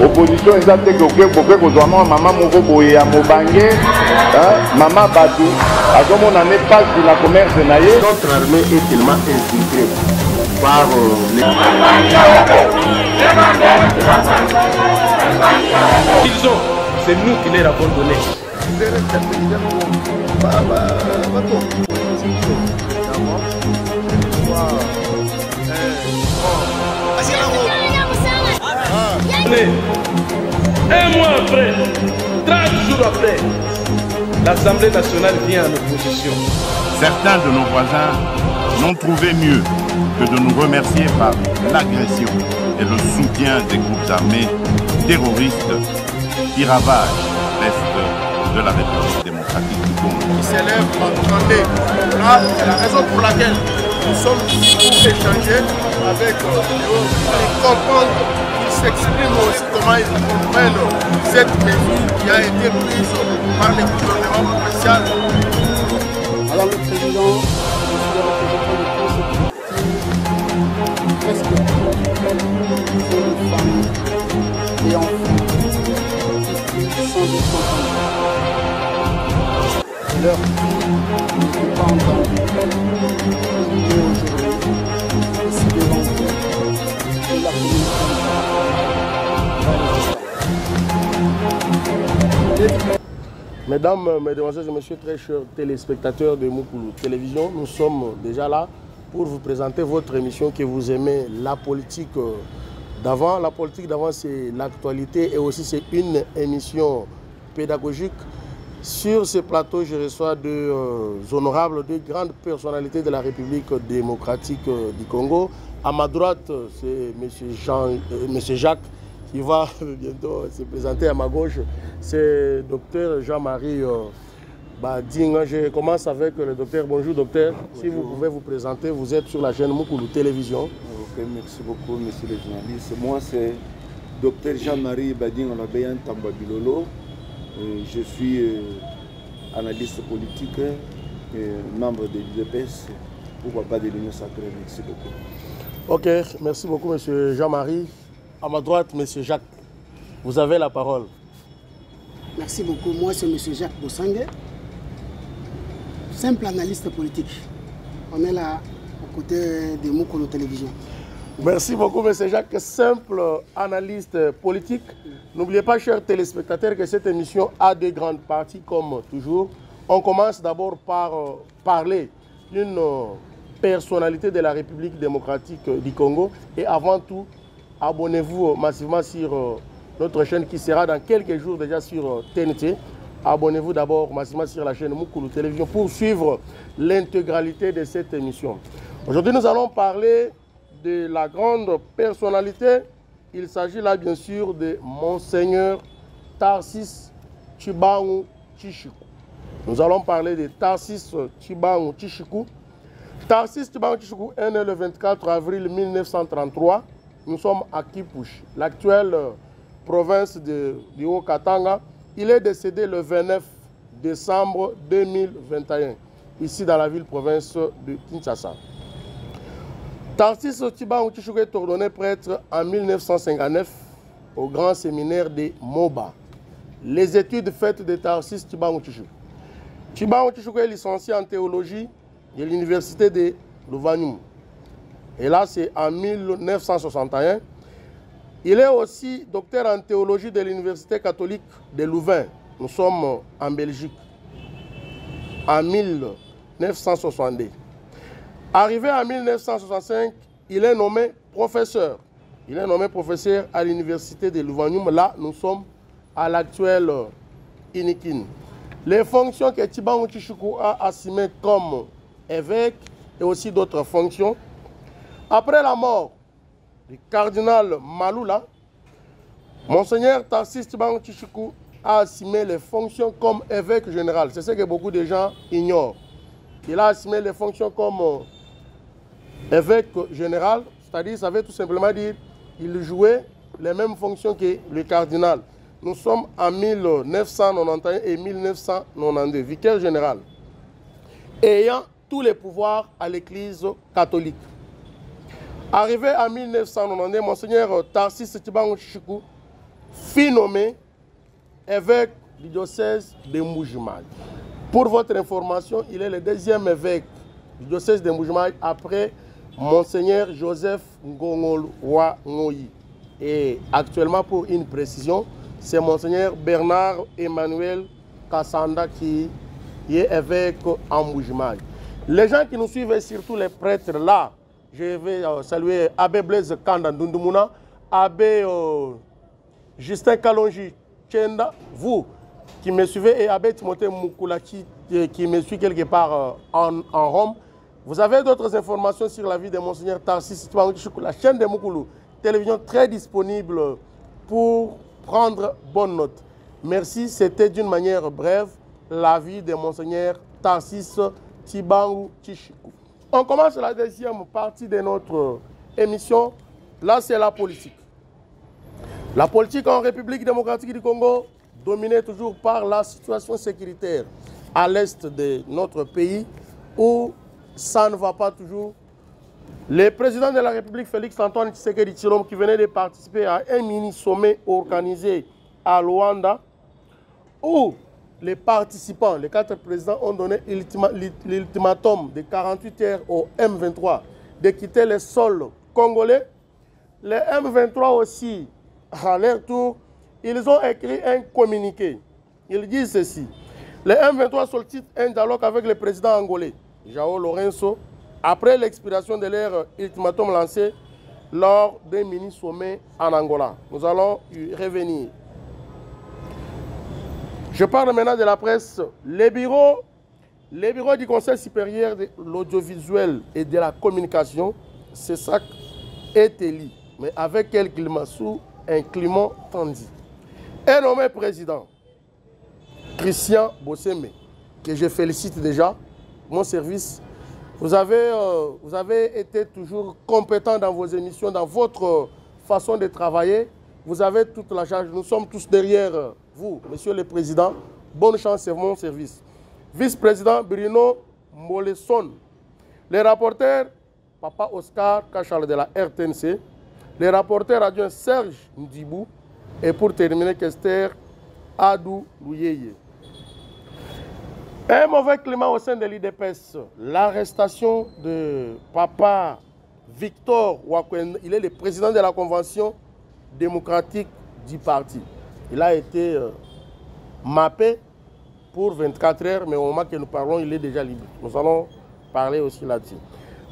Opposition exacte que maman moko boye à Mobange, maman Badou, à ce moment on n'est pas sur la commerce naïe. Notre armée est tellement infiltrée par Ils ont, c'est nous qui les avons donné. Un mois après, 30 jours après, l'Assemblée nationale vient en opposition. Certains de nos voisins n'ont trouvé mieux que de nous remercier par l'agression et le soutien des groupes armés terroristes qui ravagent l'Est de la République démocratique du Congo. Ils s'élèvent en grandeur. Là, c'est la raison pour laquelle nous sommes ici pour échanger avec eux et comprendre qu'ils s'expriment aussi comment ils comprennent cette mesure qui a été prise par le gouvernement provincial. Alors le président, presque femmes et enfants sans descendants. Leur vie n'était pas entendue. Il est aujourd'hui ici devant vous et la communauté. Mesdames, Mesdemoiselles et Messieurs, très chers téléspectateurs de Moukoulou Télévision, nous sommes déjà là pour vous présenter votre émission que vous aimez, la politique d'avant. La politique d'avant, c'est l'actualité et aussi c'est une émission pédagogique. Sur ce plateau, je reçois deux honorables, deux grandes personnalités de la République démocratique du Congo. À ma droite, c'est M. Jacques qui va bientôt se présenter. À ma gauche, c'est Dr Jean-Marie Bading. Je commence avec le docteur. Bonjour docteur. Bonjour. Si vous pouvez vous présenter, vous êtes sur la chaîne Moukoulou Télévision. Ok, merci beaucoup monsieur le journaliste. Moi c'est Dr Jean-Marie Bading Onabeyan Tambabilolo. Je suis analyste politique, membre de l'UDPS, pourquoi pas de l'Union sacrée. Merci beaucoup. Ok, merci beaucoup monsieur Jean-Marie. À ma droite, monsieur Jacques, vous avez la parole. Merci beaucoup. Moi, c'est monsieur Jacques Bossangue, simple analyste politique. On est là aux côtés de Moukoulou Télévision. Merci beaucoup, monsieur Jacques, simple analyste politique. N'oubliez pas, chers téléspectateurs, que cette émission a deux grandes parties, comme toujours. On commence d'abord par parler d'une personnalité de la République démocratique du Congo. Et avant tout, abonnez-vous massivement sur notre chaîne qui sera dans quelques jours déjà sur TNT. Abonnez-vous d'abord massivement sur la chaîne Moukoulou Télévision pour suivre l'intégralité de cette émission. Aujourd'hui, nous allons parler de la grande personnalité. Il s'agit là bien sûr de Monseigneur Tarcisse Tshibangou Tshishiko. Nous allons parler de Tarcisse Tshibangou Tshishiko. Tarcisse Tshibangou Tshishiko est né le 24 avril 1933. Nous sommes à Kipushi, l'actuelle province du Haut-Katanga. Il est décédé le 29 décembre 2021, ici dans la ville-province de Kinshasa. Tarcisse Tshibangou Tshishiko est ordonné prêtre en 1959 au grand séminaire de Moba. Les études faites de Tarcisse Tshibangou Tshishiko. Tshibangou Tshishiko est licencié en théologie de l'université de Louvain. Et là, c'est en 1961. Il est aussi docteur en théologie de l'université catholique de Louvain. Nous sommes en Belgique. En 1962. Arrivé en 1965, il est nommé professeur. Il est nommé professeur à l'université de Louvain. Là, nous sommes à l'actuelle Inikin. Les fonctions que Tshibangou Tshishiko a assumées comme évêque et aussi d'autres fonctions. Après la mort du cardinal Maloula, Monseigneur Tarcisse Tshibangou Tshishiko a assumé les fonctions comme évêque général. C'est ce que beaucoup de gens ignorent. Il a assumé les fonctions comme évêque général, c'est-à-dire, ça veut tout simplement dire qu'il jouait les mêmes fonctions que le cardinal. Nous sommes en 1991 et 1992, vicaire général, ayant tous les pouvoirs à l'Église catholique. Arrivé en 1990, Monseigneur Tarcisse Tchibango Tchichikou fut nommé évêque du diocèse de Mbuji-Mayi. Pour votre information, il est le deuxième évêque du diocèse de Mbuji-Mayi après Monseigneur Joseph Ngongol Roi Ngoyi. Et actuellement, pour une précision, c'est Monseigneur Bernard Emmanuel Kassanda qui est évêque en Mbuji-Mayi. Les gens qui nous suivent, et surtout les prêtres là, je vais saluer Abbé Blaise Kanda Ndundumuna, Abbé Justin Kalonji Tchenda, vous qui me suivez, et Abbé Timothée Moukoulaki qui me suit quelque part en Rome. Vous avez d'autres informations sur la vie de Monseigneur Tarcisse Tchibango Tchichikou, la chaîne de Moukoulou, télévision très disponible pour prendre bonne note. Merci, c'était d'une manière brève la vie de Monseigneur Tarcisse Tchibango Tchichikou. On commence la deuxième partie de notre émission. Là, c'est la politique. La politique en République démocratique du Congo, dominée toujours par la situation sécuritaire à l'est de notre pays, où ça ne va pas toujours. Le président de la République, Félix-Antoine Tshisekedi Tshilombo, qui venait de participer à un mini-sommet organisé à Luanda, où les participants, les 4 présidents, ont donné l'ultimatum de 48 heures au M23 de quitter le sol congolais. Les M23 aussi, à leur tour, ils ont écrit un communiqué. Ils disent ceci. Les M23 sollicitent un dialogue avec le président angolais, João Lourenço, après l'expiration de leur ultimatum lancé lors d'un mini-sommet en Angola. Nous allons y revenir. Je parle maintenant de la presse. Les bureaux du Conseil supérieur de l'audiovisuel et de la communication, c'est ça est élu, mais avec quel climat? Sous un climat tendu. Et nommé président, Christian Bossémé, que je félicite déjà, mon service. Vous avez été toujours compétent dans vos émissions, dans votre façon de travailler. Vous avez toute la charge. Nous sommes tous derrière vous, Monsieur le Président. Bonne chance et mon service. Vice-président Bruno Moleson. Les rapporteurs, Papa Oscar Kachal de la RTNC. Les rapporteurs adjoints Serge Ndibou. Et pour terminer, Kester Adou Louyeye. Un mauvais climat au sein de l'IDPS. L'arrestation de Papa Victor Wakwenda, il est le président de la convention démocratique du parti. Il a été mappé pour 24 heures, mais au moment que nous parlons, il est déjà libre. Nous allons parler aussi là-dessus.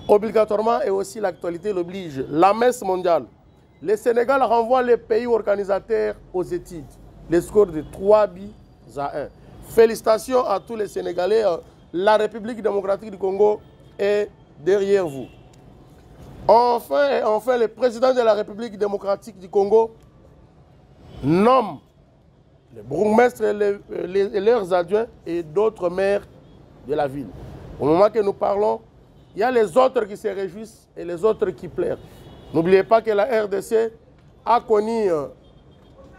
Obligatoirement, et aussi l'actualité l'oblige, la messe mondiale. Le Sénégal renvoie les pays organisateurs aux études. Le score de 3-1. Félicitations à tous les Sénégalais. La République démocratique du Congo est derrière vous. Enfin, le président de la République démocratique du Congo nomme les bourgmestres et leurs adjoints et d'autres maires de la ville. Au moment que nous parlons, il y a les autres qui se réjouissent et les autres qui pleurent. N'oubliez pas que la RDC a connu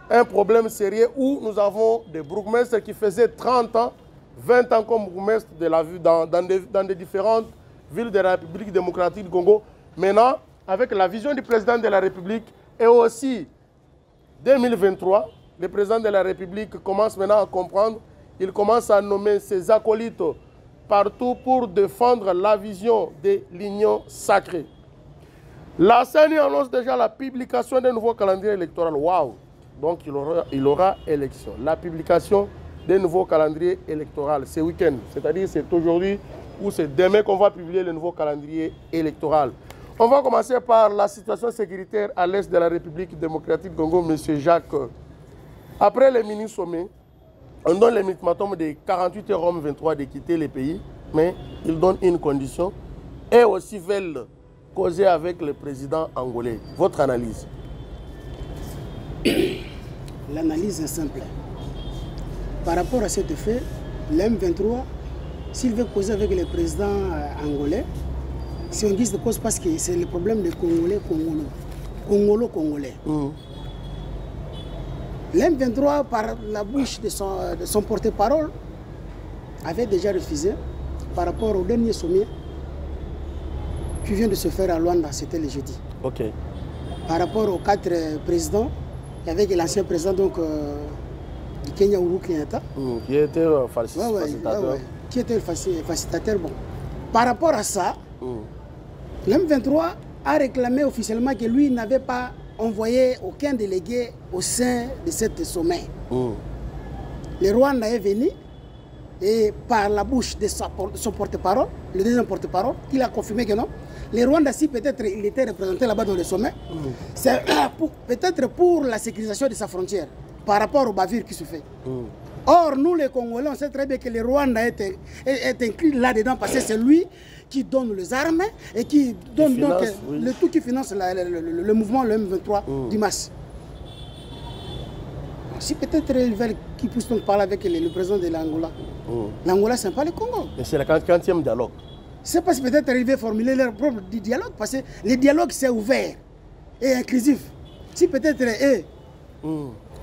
un problème sérieux où nous avons des bourgmestres qui faisaient 30 ans, 20 ans comme bourgmestres de la ville dans des différentes villes de la République démocratique du Congo. Maintenant, avec la vision du président de la République et aussi 2023, le président de la République commence maintenant à comprendre. Il commence à nommer ses acolytes partout pour défendre la vision de l'union sacrée. La CENI annonce déjà la publication d'un nouveau calendrier électoral. Waouh! Donc il aura élection. La publication d'un nouveau calendrier électoral ce week-end. C'est-à-dire c'est aujourd'hui ou c'est demain qu'on va publier le nouveau calendrier électoral. On va commencer par la situation sécuritaire à l'est de la République démocratique du Congo, M. Jacques. Après le mini-sommet, on donne l'ultimatum de 48 heures Rome 23 de quitter le pays, mais ils donnent une condition et aussi veulent causer avec le président angolais. Votre analyse? L'analyse est simple. Par rapport à cet fait, l'M23, s'il veut causer avec le président angolais, si on dit de cause parce que c'est le problème des Congolais, Congolo-Congolais. L'M23, par la bouche de son porte-parole, avait déjà refusé par rapport au dernier sommet qui vient de se faire à Luanda, c'était le jeudi. Ok. Par rapport aux 4 présidents, avec l'ancien président donc, du Kenya, Uhuru Kenyatta. Qui était facilitateur. Qui était le facilitateur. Bon. Par rapport à ça, l'M23 a réclamé officiellement que lui n'avait pas envoyé aucun délégué au sein de ce sommet. Le Rwanda est venu et par la bouche de son porte-parole, le deuxième porte-parole, il a confirmé que non. Le Rwanda, si peut-être il était représenté là-bas dans le sommet, c'est peut-être pour la sécurisation de sa frontière par rapport aux bavures qui se fait. Or, nous les Congolais, on sait très bien que le Rwanda est inclus là-dedans parce que c'est lui qui donne les armes et qui donne donc le tout qui finance le mouvement, le M23 du MAS. Si peut-être ils veulent qu'ils puissent donc parler avec le président de l'Angola. L'Angola, ce n'est pas le Congo. Mais c'est le 40e dialogue. C'est parce que peut-être arriver à formuler leur propre dialogue, parce que le dialogue c'est ouvert et inclusif. Si peut-être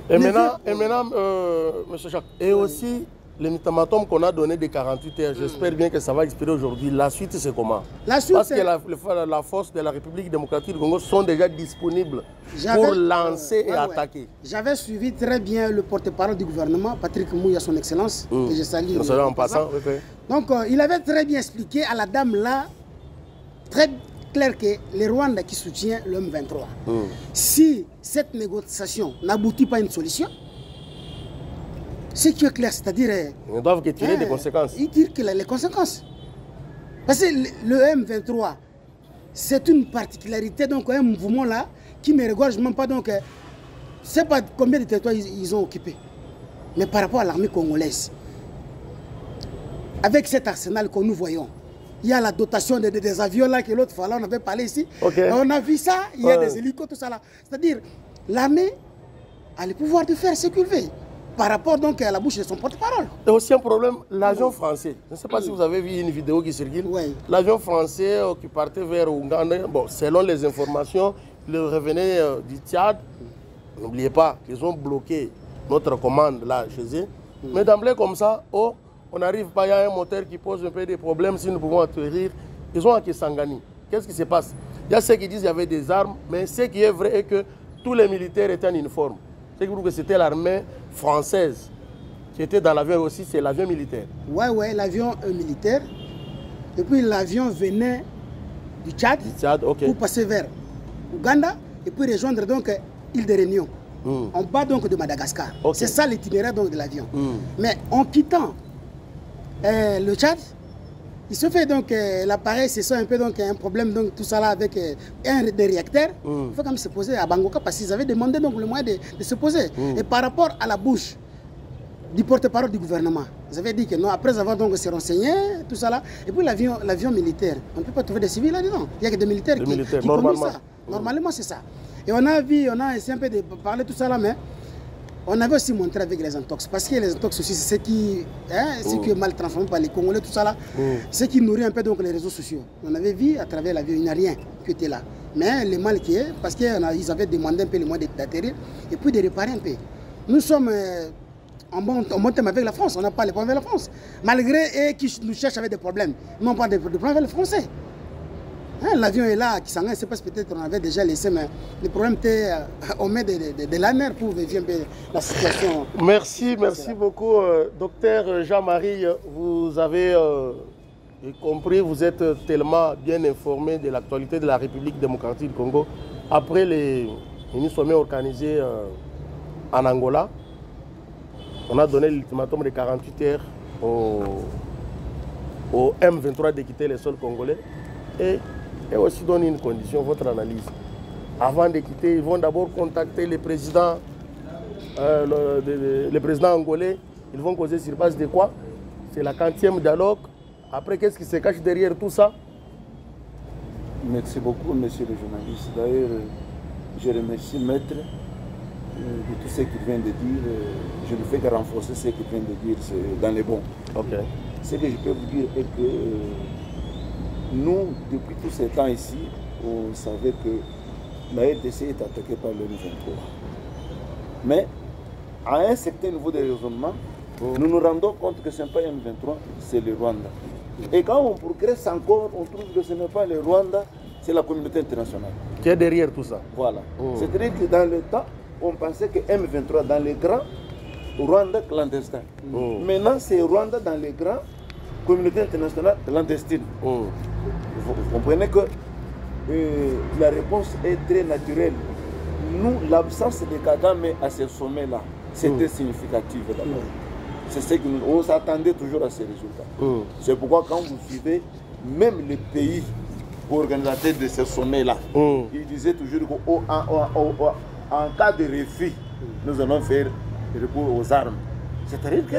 Et maintenant, M. Jacques, et aussi l'ultimatum qu'on a donné de 48 heures, j'espère bien que ça va expirer aujourd'hui. La suite, c'est comment? La suite, parce que la force de la République démocratique du Congo sont déjà disponibles pour lancer et attaquer. J'avais suivi très bien le porte-parole du gouvernement, Patrick Mouya, son excellence, que je salue. En passant. Donc, il avait très bien expliqué à la dame là, très clair que le Rwanda qui soutient le M23, si cette négociation n'aboutit pas à une solution, ce qui est clair, c'est-à-dire... Ils ne doivent que tirer des conséquences. Ils tirent que les conséquences. Parce que le M23, c'est une particularité, donc un mouvement là, qui ne regorge même pas, donc, je ne sais pas combien de territoires ils ont occupés. Mais par rapport à l'armée congolaise, avec cet arsenal que nous voyons, il y a la dotation des avions là que l'autre fois là, on avait parlé ici. On a vu ça, il y a des hélicos, tout ça là. C'est-à-dire, l'armée a le pouvoir de faire ce qu'il veut. Par rapport donc à la bouche de son porte-parole. Il y a aussi un problème, l'avion français. Je ne sais pas si vous avez vu une vidéo qui circule. L'avion français qui partait vers Ouganda, bon, selon les informations, il revenait du Tchad. N'oubliez pas qu'ils ont bloqué notre commande là chez eux. Mais d'emblée comme ça, on n'arrive pas, il y a un moteur qui pose un peu des problèmes si nous pouvons atterrir. Ils ont à Kisangani. Qu'est-ce qui se passe? Il y a ceux qui disent qu'il y avait des armes, mais ce qui est vrai est que tous les militaires étaient en uniforme. C'est que c'était l'armée française qui était dans l'avion aussi, c'est l'avion militaire. Ouais, l'avion militaire. Et puis l'avion venait du Tchad, pour passer vers Ouganda et puis rejoindre donc l'île de Réunion. En bas donc de Madagascar. C'est ça l'itinéraire donc de l'avion. Mais en quittant le Tchad, il se fait donc l'appareil, c'est ça un peu donc un problème donc tout ça là avec un des réacteurs. Il faut quand même se poser à Bangoka parce qu'ils avaient demandé donc le moyen de se poser. Et par rapport à la bouche du porte-parole du gouvernement, ils avaient dit que non, après avoir donc se renseigné, tout ça là, et puis l'avion militaire, on ne peut pas trouver des civils là-dedans. Il n'y a que des militaires qui conduisent ça. Normalement c'est ça. Et on a essayé un peu de parler tout ça là, mais on avait aussi montré avec les intox, parce que les intox aussi, c'est ce qui est mal transformé par les Congolais, tout ça là, ce qui nourrit un peu donc les réseaux sociaux. On avait vu à travers l'avion, il n'y a rien qui était là. Mais le mal qui est, parce qu'ils avaient demandé un peu les moyens d'atterrir et puis de réparer un peu. Nous sommes en bon terme avec la France, on n'a pas les problèmes avec la France. Malgré eux qui nous cherchent avec des problèmes, ils n'ont pas de problèmes avec les Français. L'avion est là, qui s'en est, c'est parce que peut-être on avait déjà laissé, mais le problème était au mai de la mer pour vérifier un peu la situation. Merci beaucoup, docteur Jean-Marie. Vous avez compris, vous êtes tellement bien informé de l'actualité de la République démocratique du Congo. Après les mini-sommets organisés en Angola, on a donné l'ultimatum de 48 heures au M23 de quitter les sols congolais. Et aussi donner une condition, votre analyse. Avant de quitter, ils vont d'abord contacter le président angolais. Ils vont causer sur base de quoi? C'est la 40e dialogue. Après, qu'est-ce qui se cache derrière tout ça? Merci beaucoup, monsieur le journaliste. D'ailleurs, je remercie Maître de tout ce qu'il vient de dire. Je ne fais que renforcer ce qu'il vient de dire dans les bons. Ce que je peux vous dire est que nous, depuis tout ce temps ici, on savait que la RDC est attaquée par le M23. Mais à un certain niveau de raisonnement, nous nous rendons compte que ce n'est pas le M23, c'est le Rwanda. Et quand on progresse encore, on trouve que ce n'est pas le Rwanda, c'est la communauté internationale. Qui est derrière tout ça. Voilà. C'est-à-dire que dans le temps, on pensait que M23 dans les grands Rwanda clandestin. Maintenant, c'est Rwanda dans les grands communautés internationales clandestines. Vous comprenez que la réponse est très naturelle. Nous, l'absence de Kagame à ce sommet-là, c'était significatif d'abord. C'est ce que on s'attendait toujours à ces résultats. C'est pourquoi quand vous suivez même les pays organisateurs de ce sommet-là, ils disaient toujours qu'en cas de refus, nous allons faire recours aux armes. C'est-à-dire que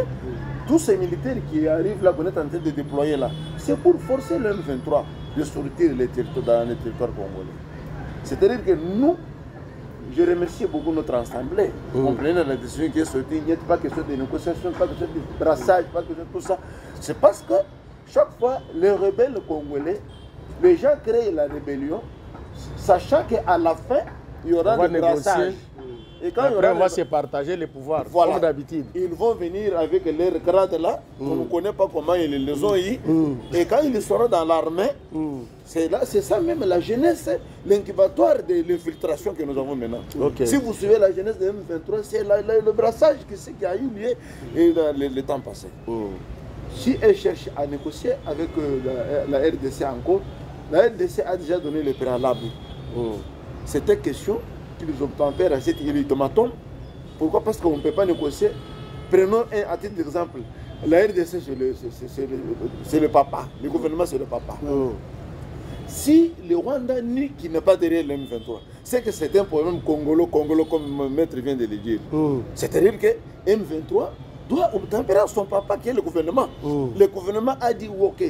tous ces militaires qui arrivent là, qu'on est en train de déployer là, c'est pour forcer le M23 de sortir les territoires dans les territoires congolais. C'est-à-dire que nous, je remercie beaucoup notre assemblée. Vous comprenez la décision qui est sortie, il n'y a pas question de négociation, pas question de brassage, pas question de tout ça. C'est parce que chaque fois, les rebelles congolais, les gens créent la rébellion, sachant qu'à la fin, il y aura des brassages. Et quand après, on va se partager les pouvoirs, comme d'habitude. Ils vont venir avec leurs grades là, on ne connaît pas comment ils les ont eu. Et quand ils seront dans l'armée, c'est ça même la jeunesse, l'incubatoire de l'infiltration que nous avons maintenant. Si vous suivez la jeunesse de M23, c'est le brassage qui a eu lieu dans le temps passé. Si elle cherche à négocier avec la RDC encore, la RDC a déjà donné le préalable. C'était question qu'ils obtempèrent à cet ultimatum. Pourquoi? Parce qu'on ne peut pas négocier. Prenons à titre d'exemple, la RDC c'est le papa, le gouvernement c'est le papa. Si le Rwanda nie qu'il n'est pas derrière le M23, c'est que c'est un problème congolo comme maître vient de le dire. C'est-à-dire que M23 doit obtempérer à son papa qui est le gouvernement. Le gouvernement a dit ok,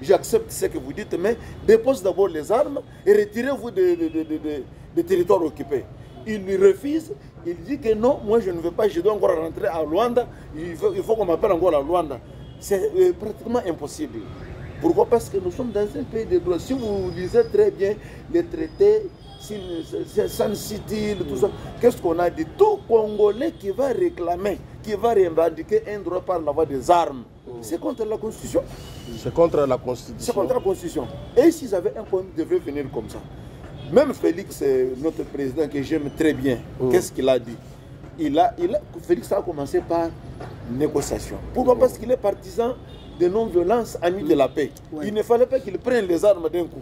j'accepte ce que vous dites, mais dépose d'abord les armes et retirez-vous des territoires occupés. Il lui refuse, il dit que non, moi je ne veux pas, je dois encore rentrer à Luanda, il faut qu'on m'appelle encore à Luanda. C'est pratiquement impossible. Pourquoi? Parce que nous sommes dans un pays de droit. Si vous lisez très bien les traités, San City, tout ça, qu'est-ce qu'on a dit? Tout Congolais qui va réclamer, qui va revendiquer un droit par la voie des armes, c'est contre la Constitution. C'est contre la Constitution. C'est contre la Constitution. Et s'ils avaient un problème, ils devraient venir comme ça. Même Félix, notre président que j'aime très bien, qu'est-ce qu'il a dit? Félix a commencé par négociation. Pourquoi? Parce qu'il est partisan de non-violence, ami de la paix. Il ne fallait pas qu'il prenne les armes d'un coup.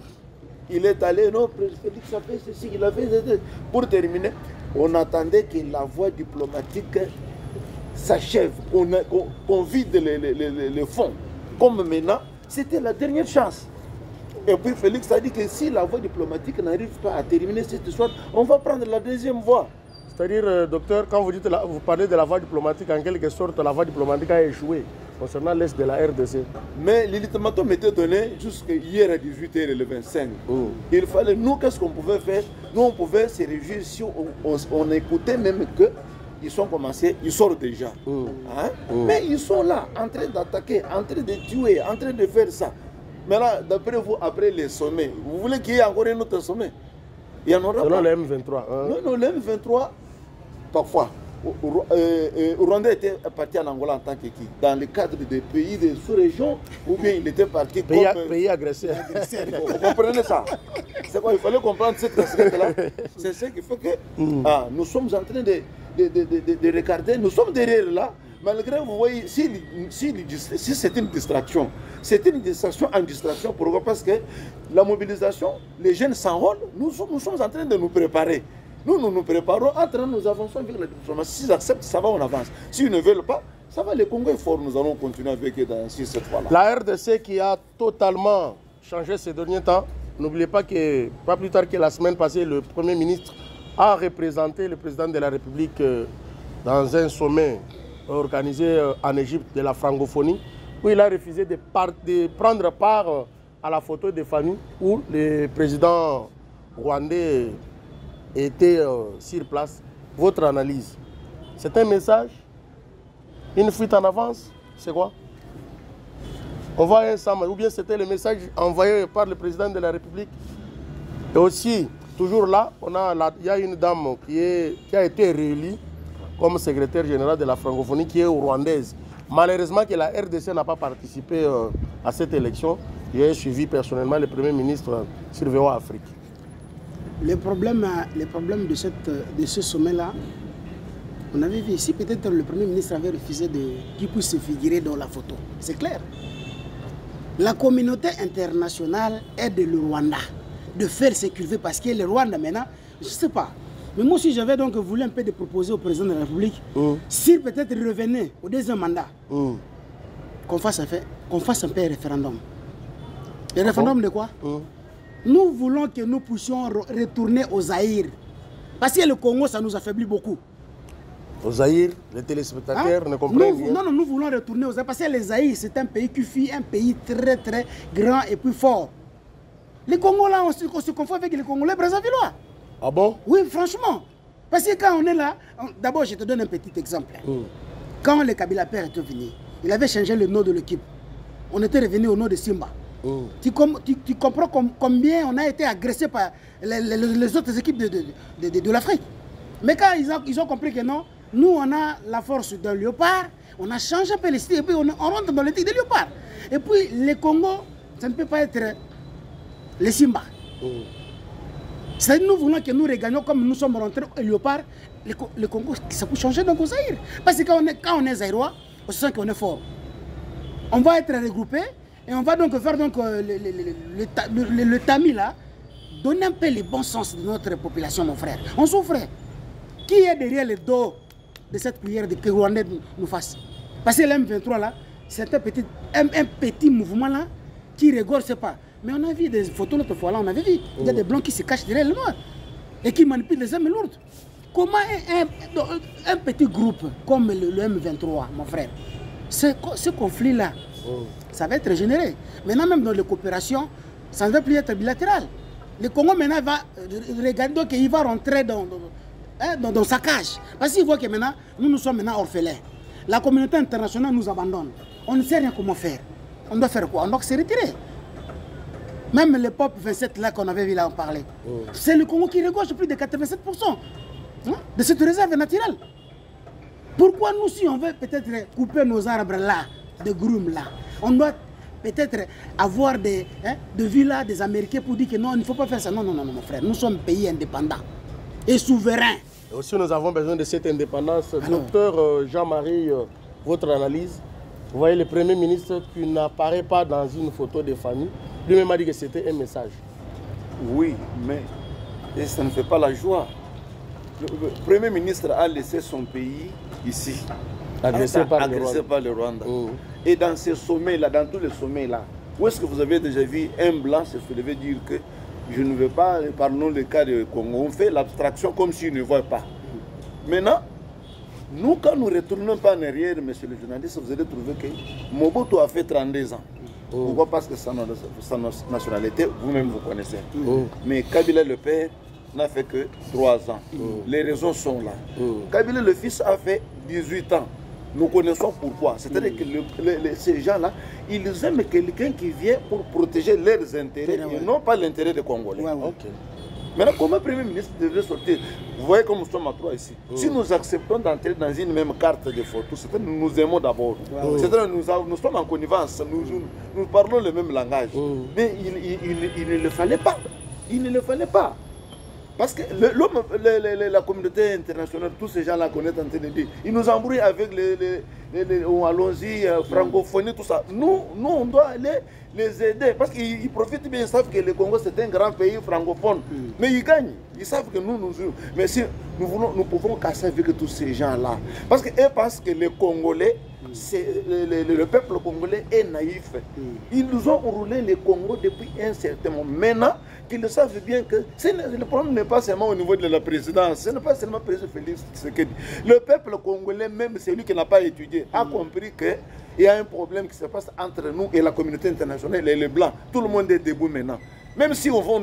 Il est allé, non, Félix a fait ceci, il a fait ceci. Pour terminer, on attendait que la voie diplomatique s'achève, qu'on vide les fonds. Comme maintenant, c'était la dernière chance. Et puis Félix a dit que si la voie diplomatique n'arrive pas à terminer cette histoire, on va prendre la deuxième voie. C'est-à-dire, docteur, quand vous parlez de la voie diplomatique, en quelque sorte, la voie diplomatique a échoué concernant l'Est de la RDC. Mais l'ultimatum était donné jusqu'à hier à 18h le 25. Il fallait, nous, qu'est-ce qu'on pouvait faire? Nous, on pouvait se réjouir si on écoutait même qu'ils sont commencés, ils sortent déjà. Mais ils sont là, en train d'attaquer, en train de tuer, en train de faire ça. Mais là, d'après vous, après les sommets, vous voulez qu'il y ait encore un autre sommet? Il y en aura pas. Selon le M23. Non, le M23, parfois, Rwanda était parti en Angola en tant que qui? Dans le cadre des pays de sous-région, ou bien il était parti comme... Pays agresseur. Vous comprenez ça? C'est quoi? Il fallait comprendre cette casquette-là. C'est ce qui fait que nous sommes en train de regarder, nous sommes derrière là. Malgré, vous voyez, si c'est une distraction, c'est une distraction en distraction. Pourquoi? Parce que la mobilisation, les jeunes s'enrôlent, nous sommes en train de nous préparer. Nous nous préparons, entre nous avançons avec la diplomatie. S'ils acceptent, ça va, on avance. S'ils ne veulent pas, ça va, les Congos est fort, nous allons continuer avec eux sur cette fois-là. La RDC qui a totalement changé ces derniers temps, n'oubliez pas que, pas plus tard que la semaine passée, le Premier ministre a représenté le président de la République dans un sommet organisé en Égypte de la francophonie, où il a refusé de prendre part à la photo de famille où le président rwandais était sur place. Votre analyse, c'est un message, une fuite en avance, c'est quoi? On voit ensemble, ou bien c'était le message envoyé par le président de la République? Et aussi, toujours là, il y a une dame qui a été réélue comme secrétaire général de la francophonie qui est rwandaise. Malheureusement que la RDC n'a pas participé à cette élection. J'ai suivi personnellement le Premier ministre sur VOA Afrique. Le problème de ce sommet-là, on avait vu ici, peut-être le Premier ministre avait refusé qu'il puisse se figurer dans la photo. C'est clair. La communauté internationale aide le Rwanda de faire ce qu'il veut parce que le Rwanda maintenant, je ne sais pas. Mais moi aussi j'avais donc voulu un peu de proposer au président de la République, s'il peut-être revenait au deuxième mandat, qu'on fasse un peu un référendum. Le référendum de quoi? Nous voulons que nous puissions retourner au Zaïre. Parce que le Congo, ça nous affaiblit beaucoup. Au Zaïre, les téléspectateurs ne comprennent rien. Non, nous voulons retourner au Zaïre. Parce que le Zaïre, c'est un pays qui fut un pays très très grand et plus fort. Les Congos là, on se confond avec les Congolais brésavillerois. Ah bon? Oui, franchement. Parce que quand on est là, d'abord je te donne un petit exemple. Quand le Kabila Père était venu, il avait changé le nom de l'équipe. On était revenu au nom de Simba. Tu comprends combien on a été agressé par les autres équipes de l'Afrique. Mais quand ils ont compris que non, nous on a la force d'un léopard, on a changé un peu les styles et puis on rentre dans l'éthique des léopards. Et puis les Congo, ça ne peut pas être les Simba. C'est nous voulons que nous regagnions comme nous sommes rentrés au léopard, le Congo, ça peut changer donc au Zaïre. Parce que quand on est zaïrois, on se sent qu'on est fort. On va être regroupés. Et on va donc faire donc, le tamis là, donner un peu le bon sens de notre population, mon frère. On souffrait. Qui est derrière le dos de cette prière de que Rwanda nous fasse? Parce que l'M23 là, c'est un petit mouvement là qui rigole, c'est pas. Mais on a vu des photos l'autre fois là, on avait vu. Il y a des blancs qui se cachent derrière le noir et qui manipulent les armes lourdes. Comment un petit groupe comme le M23, mon frère, ce conflit là, ça va être généré. Maintenant, même dans les coopérations, ça ne va plus être bilatéral. Le Congo maintenant va regarder, donc il va rentrer dans sa cage. Parce qu'il voit que maintenant, nous sommes maintenant orphelins. La communauté internationale nous abandonne. On ne sait rien comment faire. On doit faire quoi? On doit se retirer. Même le peuple 27 là qu'on avait vu là en parler. C'est le Congo qui regorge plus de 87% de cette réserve naturelle. Pourquoi nous, si on veut peut-être couper nos arbres là, de grumes là, on doit peut-être avoir des villas des Américains pour dire que non, il ne faut pas faire ça. Non, mon frère, nous sommes pays indépendants et souverains. Et aussi, nous avons besoin de cette indépendance. Docteur Jean-Marie, votre analyse, vous voyez le Premier ministre qui n'apparaît pas dans une photo de famille, lui-même a dit que c'était un message. Oui, mais ça ne fait pas la joie. Le Premier ministre a laissé son pays ici. Agressé par le Rwanda. Et dans ces sommets-là, dans tous les sommets-là, où est-ce que vous avez déjà vu un blanc se lever dire que je ne veux pas, parlons le cas de Congo, on fait l'abstraction comme s'il ne voit pas. Maintenant, nous, quand nous ne retournons pas en arrière, monsieur le journaliste, vous allez trouver que Mobutu a fait 32 ans. Pourquoi? Parce que sa nationalité, vous-même vous connaissez. Mais Kabila le père n'a fait que 3 ans. Les raisons sont là. Kabila le fils a fait 18 ans. Nous connaissons pourquoi. C'est-à-dire que ces gens-là, ils aiment quelqu'un qui vient pour protéger leurs intérêts et non pas l'intérêt des Congolais. Maintenant, comment le Premier ministre devrait sortir? Vous voyez comme nous sommes à 3 ici. Si nous acceptons d'entrer dans une même carte de photo, c'est-à-dire que nous aimons d'abord. C'est-à-dire que nous sommes en connivence, nous parlons le même langage. Mais il ne le fallait pas. Il ne le fallait pas. Parce que la communauté internationale, tous ces gens-là qu'on est en train de dire, ils nous embrouillent avec allons-y, francophonie, tout ça. Nous, on doit aller les aider. Parce qu'ils profitent bien, ils savent que le Congo c'est un grand pays francophone. Mais ils gagnent. Ils savent que nous. Mais si nous pouvons casser avec tous ces gens-là. Parce qu'ils pensent que les Congolais, le peuple congolais est naïf. Ils nous ont roulé le Congo depuis un certain moment. Maintenant, qu'ils savent bien que le problème n'est pas seulement au niveau de la présidence, ce n'est pas seulement le président Félix Tshisekedi. Le peuple congolais, même celui qui n'a pas étudié, a compris qu'il y a un problème qui se passe entre nous et la communauté internationale et les Blancs. Tout le monde est debout maintenant. Même si ils vont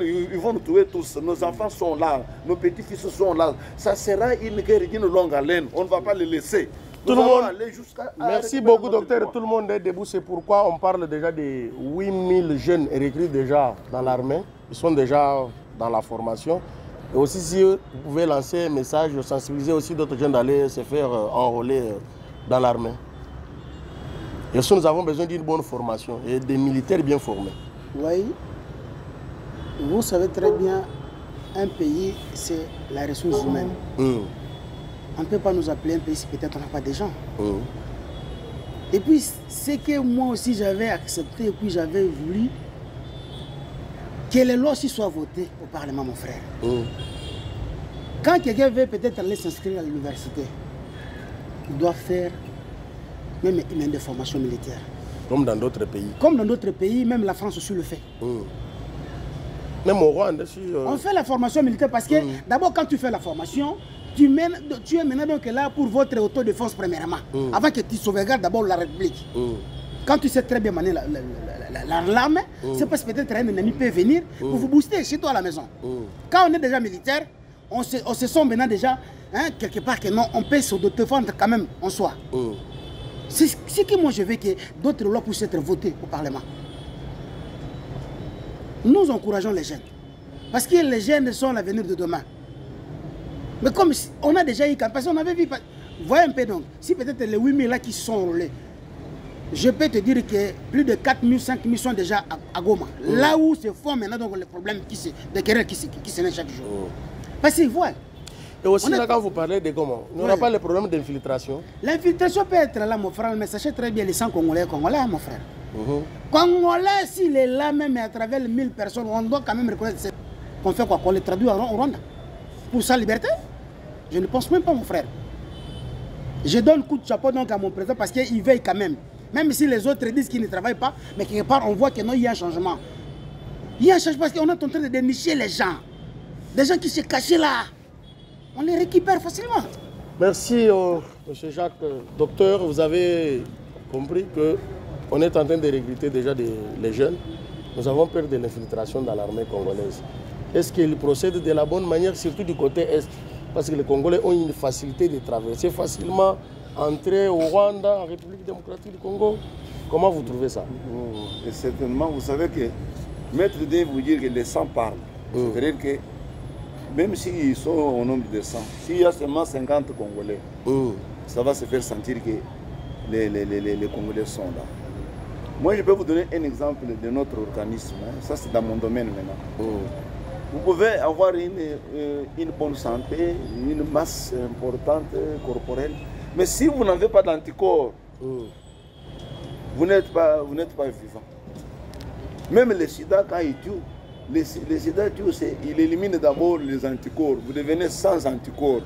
nous tuer tous, nos enfants sont là, nos petits-fils sont là, ça sera une guerre d'une longue haleine. On ne va pas les laisser. Tout le monde, merci beaucoup docteur, tout le monde est debout, c'est pourquoi on parle déjà de 8000 jeunes recrutés déjà dans l'armée, ils sont déjà dans la formation. Et aussi si vous pouvez lancer un message, sensibiliser aussi d'autres jeunes d'aller se faire enrôler dans l'armée. Et aussi nous avons besoin d'une bonne formation et des militaires bien formés. Oui, vous savez très bien, un pays, c'est la ressource humaine. On ne peut pas nous appeler un pays si peut-être on n'a pas de gens. Et puis, c'est que moi aussi j'avais accepté et puis j'avais voulu que les lois aussi soient votées au Parlement, mon frère. Quand quelqu'un veut peut-être aller s'inscrire à l'université, il doit faire même une année de formation militaire. Comme dans d'autres pays. Comme dans d'autres pays, même la France aussi le fait. Même au Rwanda aussi. On fait la formation militaire parce que d'abord quand tu fais la formation, tu es maintenant donc là pour votre autodéfense premièrement. Avant que tu sauvegardes d'abord la République. Quand tu sais très bien manier l'arme, c'est parce que peut-être un ennemi peut venir pour vous booster chez toi à la maison. Quand on est déjà militaire, on se sent maintenant déjà quelque part que non, on peut se défendre quand même en soi. C'est que moi je veux que d'autres lois puissent être votées au Parlement. Nous encourageons les jeunes. Parce que les jeunes sont l'avenir de demain. Mais comme on a déjà eu, parce qu'on avait vu, voyez un peu donc, si peut-être les 8000 là qui sont enrôlés, je peux te dire que plus de 4000, 5000 sont déjà à Goma. Là où se font maintenant donc les problèmes des querelles qui se naissent chaque jour. Parce qu'ils voient. Et aussi, là, quand vous parlez de Goma, il n'y aura pas le problème d'infiltration? L'infiltration peut être là, mon frère, mais sachez très bien les 100 Congolais, mon frère. Congolais, s'il est là, même à travers les 1000 personnes, on doit quand même reconnaître qu'on fait quoi? Qu'on les traduit en Rwanda. Pour sa liberté? Je ne pense même pas, mon frère. Je donne coup de chapeau donc à mon président parce qu'il veille quand même. Même si les autres disent qu'ils ne travaillent pas, mais quelque part, on voit qu'il y a un changement. Il y a un changement parce qu'on est en train de dénicher les gens. Des gens qui se cachaient là. On les récupère facilement. Merci, M. Jacques. Docteur, vous avez compris qu'on est en train de recruter déjà les jeunes. Nous avons peur de l'infiltration dans l'armée congolaise. Est-ce qu'ils procèdent de la bonne manière, surtout du côté Est? Parce que les Congolais ont une facilité de traverser facilement, entrer au Rwanda, en République démocratique du Congo. Comment vous trouvez ça? Et certainement, vous savez que Maître D vous dire que les 100 parlent. C'est-à-dire que même s'ils sont au nombre de 100, s'il y a seulement 50 Congolais, ça va se faire sentir que les Congolais sont là. Moi, je peux vous donner un exemple de notre organisme. Ça, c'est dans mon domaine maintenant. Vous pouvez avoir une bonne santé, une masse importante corporelle, mais si vous n'avez pas d'anticorps, vous n'êtes pas vivant. Même le sida, quand il tue, le sida tue, il élimine d'abord les anticorps. Vous devenez sans anticorps.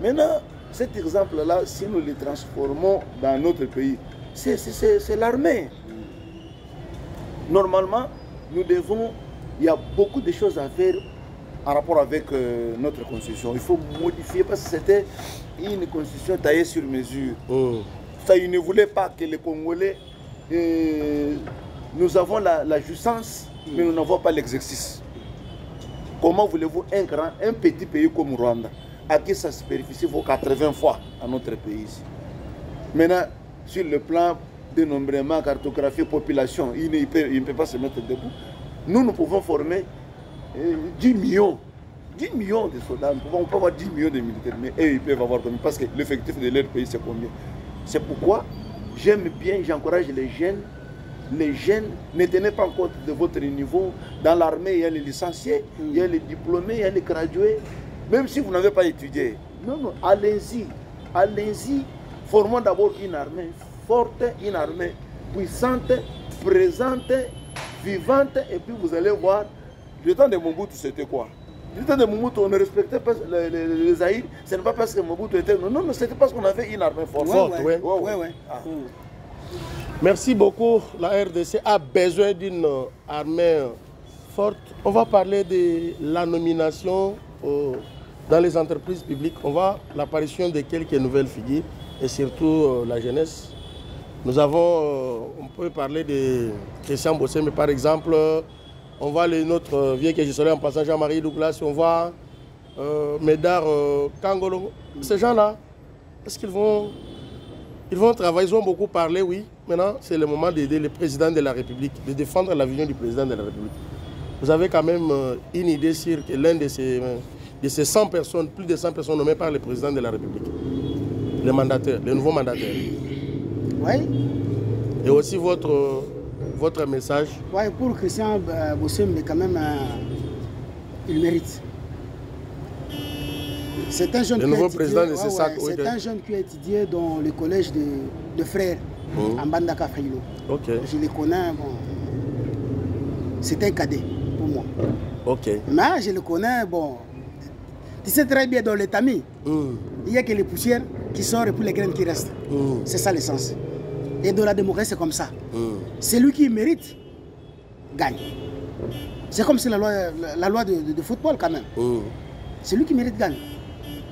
Maintenant, cet exemple-là, si nous le transformons dans notre pays, c'est l'armée. Normalement, nous devons... Il y a beaucoup de choses à faire en rapport avec notre constitution. Il faut modifier parce que c'était une constitution taillée sur mesure. Ça, il ne voulait pas que les Congolais... nous avons la jouissance, mais nous n'avons pas l'exercice. Comment voulez-vous un petit pays comme Rwanda, à qui ça superficie vaut 80 fois à notre pays ici? Maintenant, sur le plan dénombrement, cartographie, population, il ne peut pas se mettre debout. Nous pouvons former 10 millions. 10 millions de soldats, on peut avoir 10 millions de militaires, mais eux, ils peuvent avoir combien? Parce que l'effectif de leur pays, c'est combien? C'est pourquoi j'aime bien, j'encourage les jeunes. Les jeunes, ne tenez pas compte de votre niveau. Dans l'armée, il y a les licenciés, il y a les diplômés, il y a les gradués. Même si vous n'avez pas étudié, non, allez-y. Allez-y. Formons d'abord une armée forte, une armée puissante, présente, vivante, et puis vous allez voir, le temps de Mobutu, c'était quoi? Le temps de Mobutu, on ne respectait pas les Zaïre, ce n'est pas parce que Mobutu était... Non, c'était parce qu'on avait une armée forte. Ouais. Merci beaucoup. La RDC a besoin d'une armée forte. On va parler de la nomination dans les entreprises publiques. On voit l'apparition de quelques nouvelles figures et surtout la jeunesse. Nous avons, on peut parler de Christian Bossé, mais par exemple, on voit notre vieux que je serai en passant, Jean-Marie Douglas, on voit Médard Kangolo. Ces gens-là, est-ce qu'ils vont... Ils vont travailler, ils ont beaucoup parlé, oui. Maintenant, c'est le moment d'aider le président de la République, de défendre la vision du président de la République. Vous avez quand même une idée sur l'un de ces 100 personnes, plus de 100 personnes nommées par le président de la République, les mandataires, les nouveaux mandataires. Oui. Et aussi votre message. Oui, pour Christian Bossé, mais quand même, il mérite. C'est un jeune le nouveau président de CESAC. C'est un jeune qui a étudié dans le collège de frères en Bandaka Faïlo. Je les connais, bon, c'est un cadet pour moi. Mais je le connais, bon, tu sais très bien dans les tamis, il n'y a que les poussières qui sortent et puis les graines qui restent. C'est ça l'essence. Et dans la démocratie, c'est comme ça. C'est lui qui mérite, gagne. C'est comme si la loi de football quand même. C'est lui qui mérite gagne.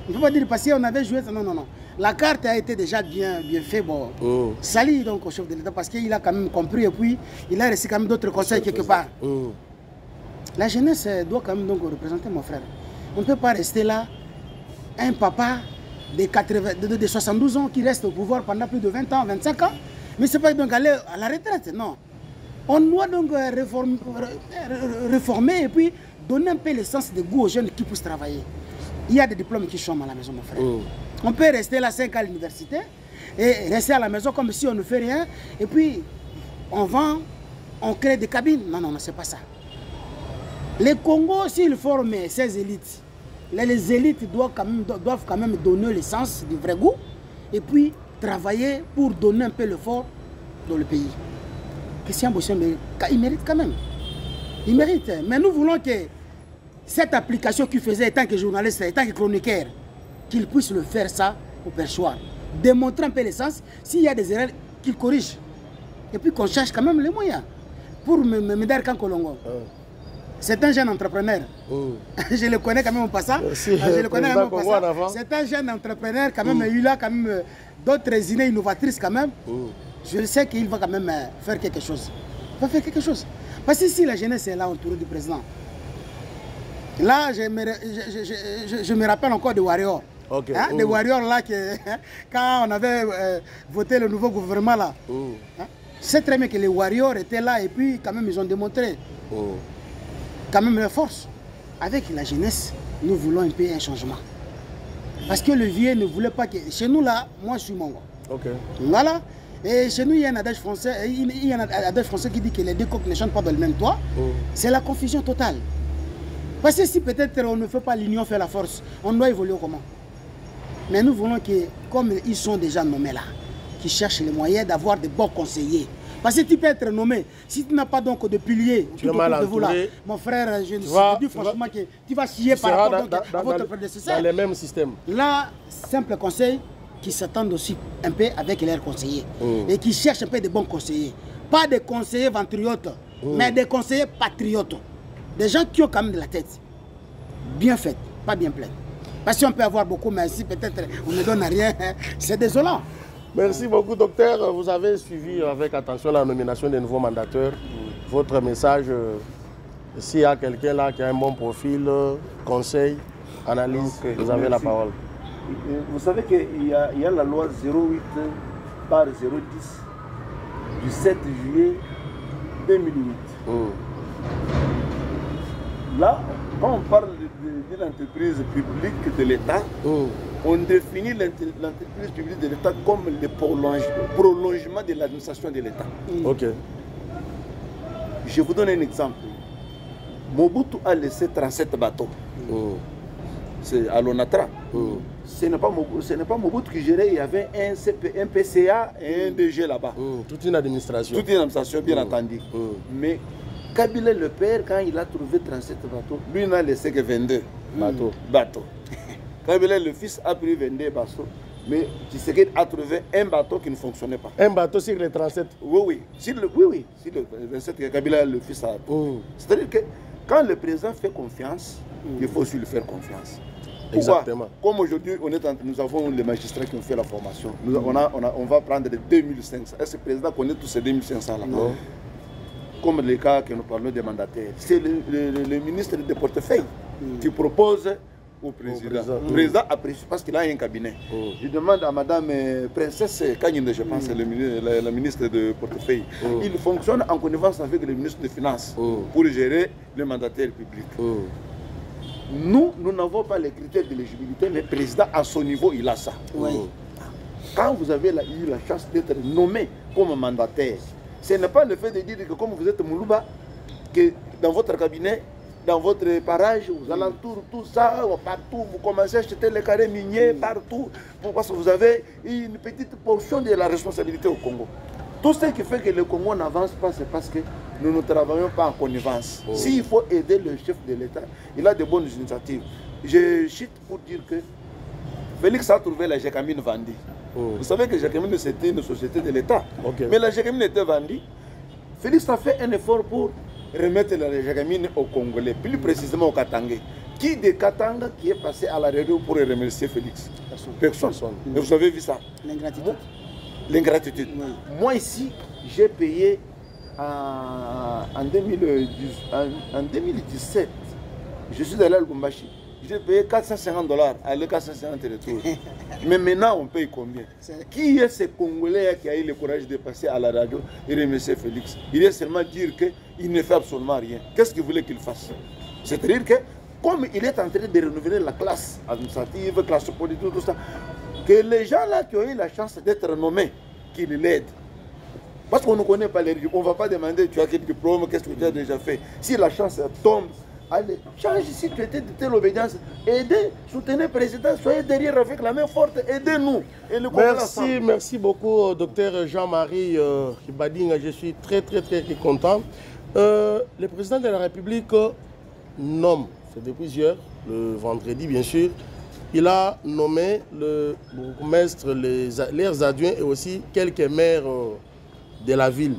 On ne peut pas dire parce qu'on avait joué. Non, non, non. La carte a été déjà bien faite. Bon. Sali donc au chef de l'État parce qu'il a quand même compris et puis il a reçu quand même d'autres conseils quelque part. La jeunesse doit quand même donc représenter mon frère. On ne peut pas rester là, un papa de 72 ans qui reste au pouvoir pendant plus de 20 ans, 25 ans. Mais ce n'est pas donc aller à la retraite, non. On doit donc réformer et puis donner un peu le sens de goût aux jeunes qui puissent travailler. Il y a des diplômes qui chôment à la maison, mon frère. On peut rester là 5 ans à l'université et rester à la maison comme si on ne fait rien. Et puis, on vend, on crée des cabines. Non, non, non, c'est pas ça. Les Congos, s'ils forment ces élites, les élites doivent quand même donner le sens du vrai goût et puis travailler pour donner un peu l'effort dans le pays. Christian Bosson, il mérite quand même. Il mérite. Mais nous voulons que cette application qu'il faisait en tant que journaliste, en tant que chroniqueur, qu'il puisse le faire ça au perchoir. Démontrer un peu l'essence, s'il y a des erreurs, qu'il corrige. Et puis qu'on cherche quand même les moyens. Pour Médard Kankolongo. C'est un jeune entrepreneur. Je le connais quand même au passage. Je le connais quand même au passage. C'est un jeune entrepreneur quand même. Il a quand même d'autres idées innovatrices quand même. Je sais qu'il va quand même faire quelque chose. Il va faire quelque chose. Parce que si la jeunesse est là autour du président, là, je me rappelle encore des Warriors. Des Warriors là, quand on avait voté le nouveau gouvernement là. C'est très bien que les Warriors étaient là et puis quand même ils ont démontré quand même leur force. Avec la jeunesse, nous voulons un peu un changement. Parce que le vieux ne voulait pas que... Chez nous là, moi je suis Mongo. Voilà. Et chez nous, il y a un adage français, qui dit que les deux coqs ne chantent pas dans le même toit. C'est la confusion totale. Parce que si peut-être on ne fait pas l'union, fait la force, on doit évoluer comment? Mais nous voulons que, comme ils sont déjà nommés là, qu'ils cherchent les moyens d'avoir de bons conseillers. Parce que tu peux être nommé, si tu n'as pas donc de pilier, tu es mal entouré. Là, mon frère, je dis franchement que tu vas scier par rapport à votre prédécesseur. Dans les mêmes systèmes. Là, simple conseil, qui s'attendent aussi un peu avec leurs conseillers et qui cherchent un peu de bons conseillers. Pas des conseillers ventriotes, mais des conseillers patriotes. Des gens qui ont quand même de la tête. Bien faite, pas bien pleine. Parce qu'on peut avoir beaucoup, mais si peut-être on ne donne rien, c'est désolant. Merci beaucoup, docteur. Vous avez suivi avec attention la nomination des nouveaux mandateurs. Votre message, s'il y a quelqu'un là qui a un bon profil, conseil, analyse, vous avez la parole. Vous savez qu'il y a la loi 08 par 010 du 7 juillet 2008. Là, quand on parle de l'entreprise publique de l'État, on définit l'entreprise publique de l'État comme le prolongement de l'administration de l'État. Je vous donne un exemple. Mobutu a laissé 37 bateaux. C'est à l'ONATRA. Ce n'est pas Mobutu qui gérait, il y avait un PCA et un DG là-bas. Toute une administration. Toute une administration, bien entendu. Mais Kabila le père, quand il a trouvé 37 bateaux, lui n'a laissé que 22 bateaux. Kabila le fils a pris 22 bateaux, mais Tshisekedi a trouvé un bateau qui ne fonctionnait pas. Un bateau sur les 37? Oui. Sur le 27 que Kabila le fils a. C'est-à-dire que quand le président fait confiance, il faut aussi lui faire confiance. Pourquoi? Exactement. Comme aujourd'hui, nous avons les magistrats qui ont fait la formation. On va prendre les 2500. Est-ce que le président connaît tous ces 2500 là? Comme les cas que nous parlons des mandataires. C'est le ministre des portefeuilles qui propose au président. Le président apprécie parce qu'il a un cabinet. Je demande à Madame Princesse Kanyinde, je pense, la ministre de portefeuille. Il fonctionne en connivence avec le ministre des Finances pour gérer les mandataires publics. Nous n'avons pas les critères d'éligibilité, mais le président, à son niveau, il a ça. Quand vous avez eu la chance d'être nommé comme mandataire, ce n'est pas le fait de dire que comme vous êtes Moulouba, que dans votre cabinet, dans votre parage, aux alentours, tout ça, partout, vous commencez à acheter les carrés miniers, partout, parce que vous avez une petite portion de la responsabilité au Congo. Tout ce qui fait que le Congo n'avance pas, c'est parce que nous ne travaillons pas en connivence. S'il faut aider le chef de l'État, il a de bonnes initiatives. Je chute pour dire que Félix a trouvé la Gécamine vendue. Vous savez que Gécamine, c'était une société de l'État. Mais la Gécamine était vendue. Félix a fait un effort pour remettre la Gécamine aux Congolais, plus précisément au Katangé. Qui de Katanga qui est passé à la radio pour remercier Félix? Personne. Et vous avez vu ça? L'ingratitude. L'ingratitude. Oui. Moi ici, j'ai payé en 2017. Je suis allé à Lubumbashi. J'ai payé $450, aller 450 retours. Mais maintenant, on paye combien? Qui est ce Congolais qui a eu le courage de passer à la radio et remercier Félix? Il est seulement dire qu'il ne fait absolument rien. Qu'est-ce qu'il voulait qu'il fasse? C'est-à-dire que, comme il est en train de renouveler la classe administrative, classe politique, tout ça, que les gens là qui ont eu la chance d'être nommés, qu'ils l'aident. Parce qu'on ne connaît pas les régions. On ne va pas demander tu as quel diplôme, qu'est-ce que tu as déjà fait. Si la chance tombe, allez, change si tu étais de telle obédience. Aidez, soutenez le président, soyez derrière avec la main forte, aidez-nous. Merci beaucoup, docteur Jean-Marie Bading. Je suis très content. Le président de la République nomme, c'est depuis hier, le vendredi bien sûr, il a nommé le bourgmestre, leurs adjoints et aussi quelques maires de la ville.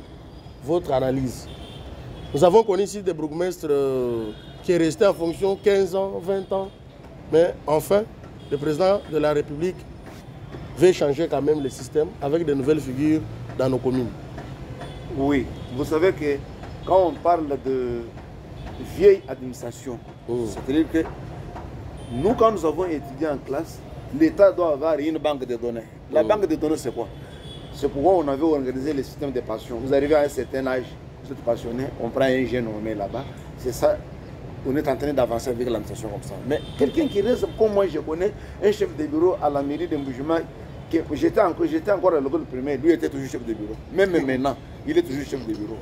Votre analyse? Nous avons connu ici des bourgmestres qui est resté en fonction 15 ans, 20 ans. Mais enfin, le président de la République veut changer quand même le système avec de nouvelles figures dans nos communes. Oui, vous savez que quand on parle de vieille administration, c'est-à-dire que nous, quand nous avons étudié en classe, l'État doit avoir une banque de données. La banque de données, c'est quoi? C'est pourquoi on avait organisé le système de pension. Vous arrivez à un certain âge, vous êtes passionné, on prend un jeune, on met là-bas. C'est ça, on est en train d'avancer avec l'administration comme ça. Mais quelqu'un qui reste, comme moi je connais, un chef de bureau à la mairie d'Mboujima, j'étais encore à l'école primaire, lui était toujours chef de bureau. Même maintenant, il est toujours chef de bureau.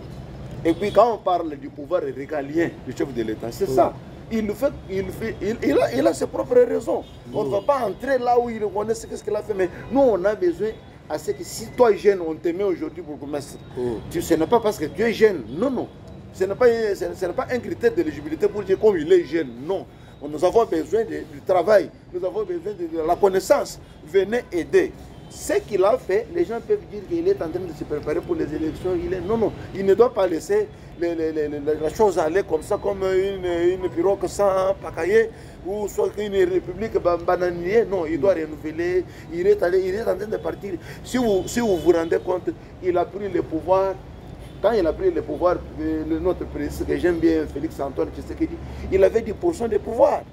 Et puis quand on parle du pouvoir régalien du chef de l'État, c'est ça. Il a ses propres raisons. On ne va pas entrer là où il reconnaît ce qu'il a fait. Mais nous, on a besoin à ce que si toi es jeune, on te met aujourd'hui pour commerce. Ce n'est pas parce que tu es jeune. Non, non. Ce n'est pas un critère d'éligibilité pour dire comme il est jeune. Non. Nous avons besoin du travail. Nous avons besoin de la connaissance. Venez aider. Ce qu'il a fait, les gens peuvent dire qu'il est en train de se préparer pour les élections. Non, non, il ne doit pas laisser la chose aller comme ça, comme une pirogue sans pacailler ou soit une république bananière. Non, il doit renouveler. Il est en train de partir. Si vous vous rendez compte, il a pris le pouvoir. Quand il a pris le pouvoir, notre président, que j'aime bien, Félix Antoine Tshisekedi, il avait 10% de pouvoir.